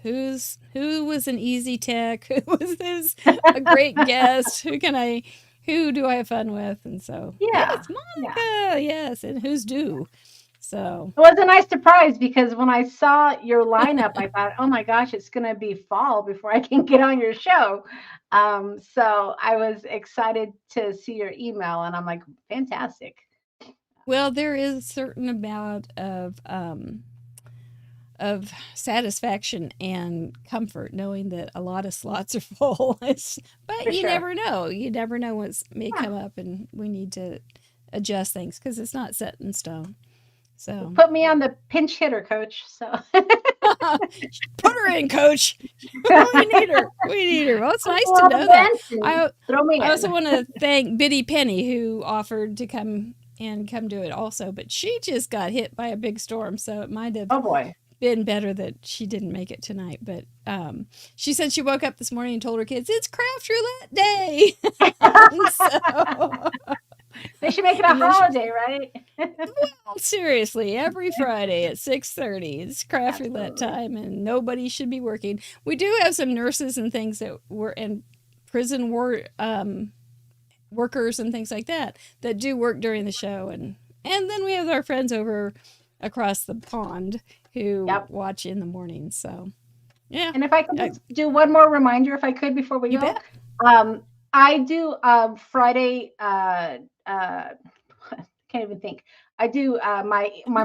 Who was an easy tech? Who was a great guest? Who do I have fun with? And so, yes, Monica, yes, and who's due? So it was a nice surprise, because when I saw your lineup, I thought, oh my gosh, it's going to be fall before I can get on your show. So I was excited to see your email, and I'm like, fantastic. Well, there is a certain amount of satisfaction and comfort knowing that a lot of slots are full. But For you sure. never know. You never know what may Yeah. come up, and we need to adjust things because it's not set in stone. So Put me on the pinch hitter, coach. So put her in, coach. We need her. We need her. Well, it's nice Pull to out the know that. bench and throw me I also in. want to thank Biddy Penny who offered to come do it also, but she just got hit by a big storm, so it might have Oh boy. been better that she didn't make it tonight. But she said she woke up this morning and told her kids it's craft roulette day. So, They should make it a and then holiday, right? well, seriously, every Friday at 6:30 it's craft roulette Absolutely. time, and nobody should be working. We do have some nurses and things that were in prison workers and things like that do work during the show, and then we have our friends over across the pond who Yep. watch in the morning. So yeah, And if I could just do one more reminder, if I could, before we you go. bet. I do Friday. Can't even think. I do my email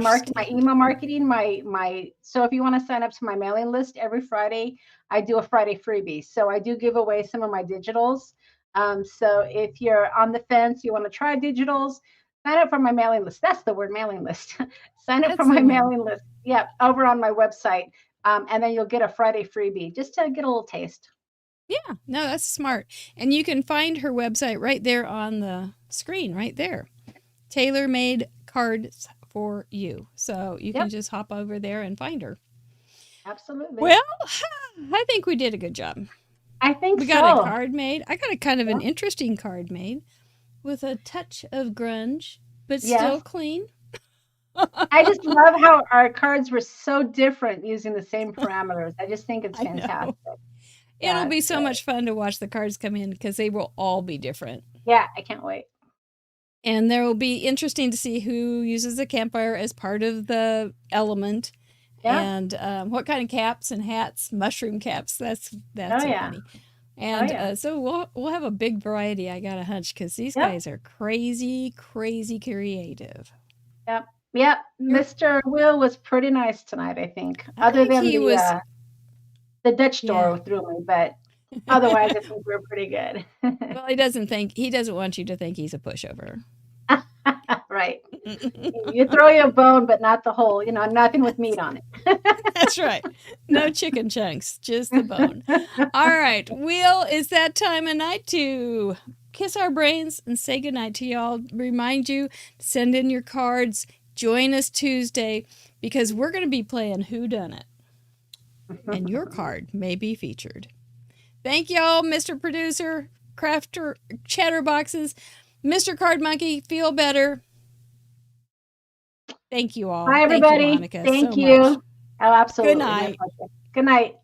marketing. So if you want to sign up to my mailing list every Friday, I do a Friday freebie. So I do give away some of my digitals. So if you're on the fence, you want to try digitals, sign up for my mailing list. That's the word, mailing list. Sign up That's for my the one. mailing list. Yeah, over on my website. And then you'll get a Friday freebie just to get a little taste. Yeah, no, that's smart. And you can find her website right there on the screen, right there. Tailor-made cards for you. So you can just hop over there and find her. Absolutely. Well, I think we did a good job. I think We got a card made. I got a kind of an interesting card made with a touch of grunge, but still clean. I just love how our cards were so different using the same parameters. I just think it's I know. fantastic. It'll Yeah, be it's so great. much fun to watch the cards come in because they will all be different. Yeah, I can't wait. And there will be interesting to see who uses the campfire as part of the element. Yeah. And what kind of caps and hats, mushroom caps. That's so funny. And so we'll have a big variety. I got a hunch because these guys are crazy, crazy creative. Yep. Mr. Will was pretty nice tonight, I think. Other than the Dutch door threw me, but otherwise I think we're pretty good. Well, he doesn't want you to think he's a pushover. Right. You throw your bone, but not the whole, nothing with meat on it. That's right. No chicken chunks, just the bone. All right. Will, is that time of night to kiss our brains and say goodnight to y'all. Remind you, send in your cards. Join us Tuesday because we're going to be playing Who Done It. And your card may be featured. Thank y'all, Mr. Producer, Crafter, Chatterboxes, Mr. Card Monkey. Feel better. Thank you all. Bye, everybody. Thank you, Monica, Thank so you. much. Oh, absolutely. Good night. Good night.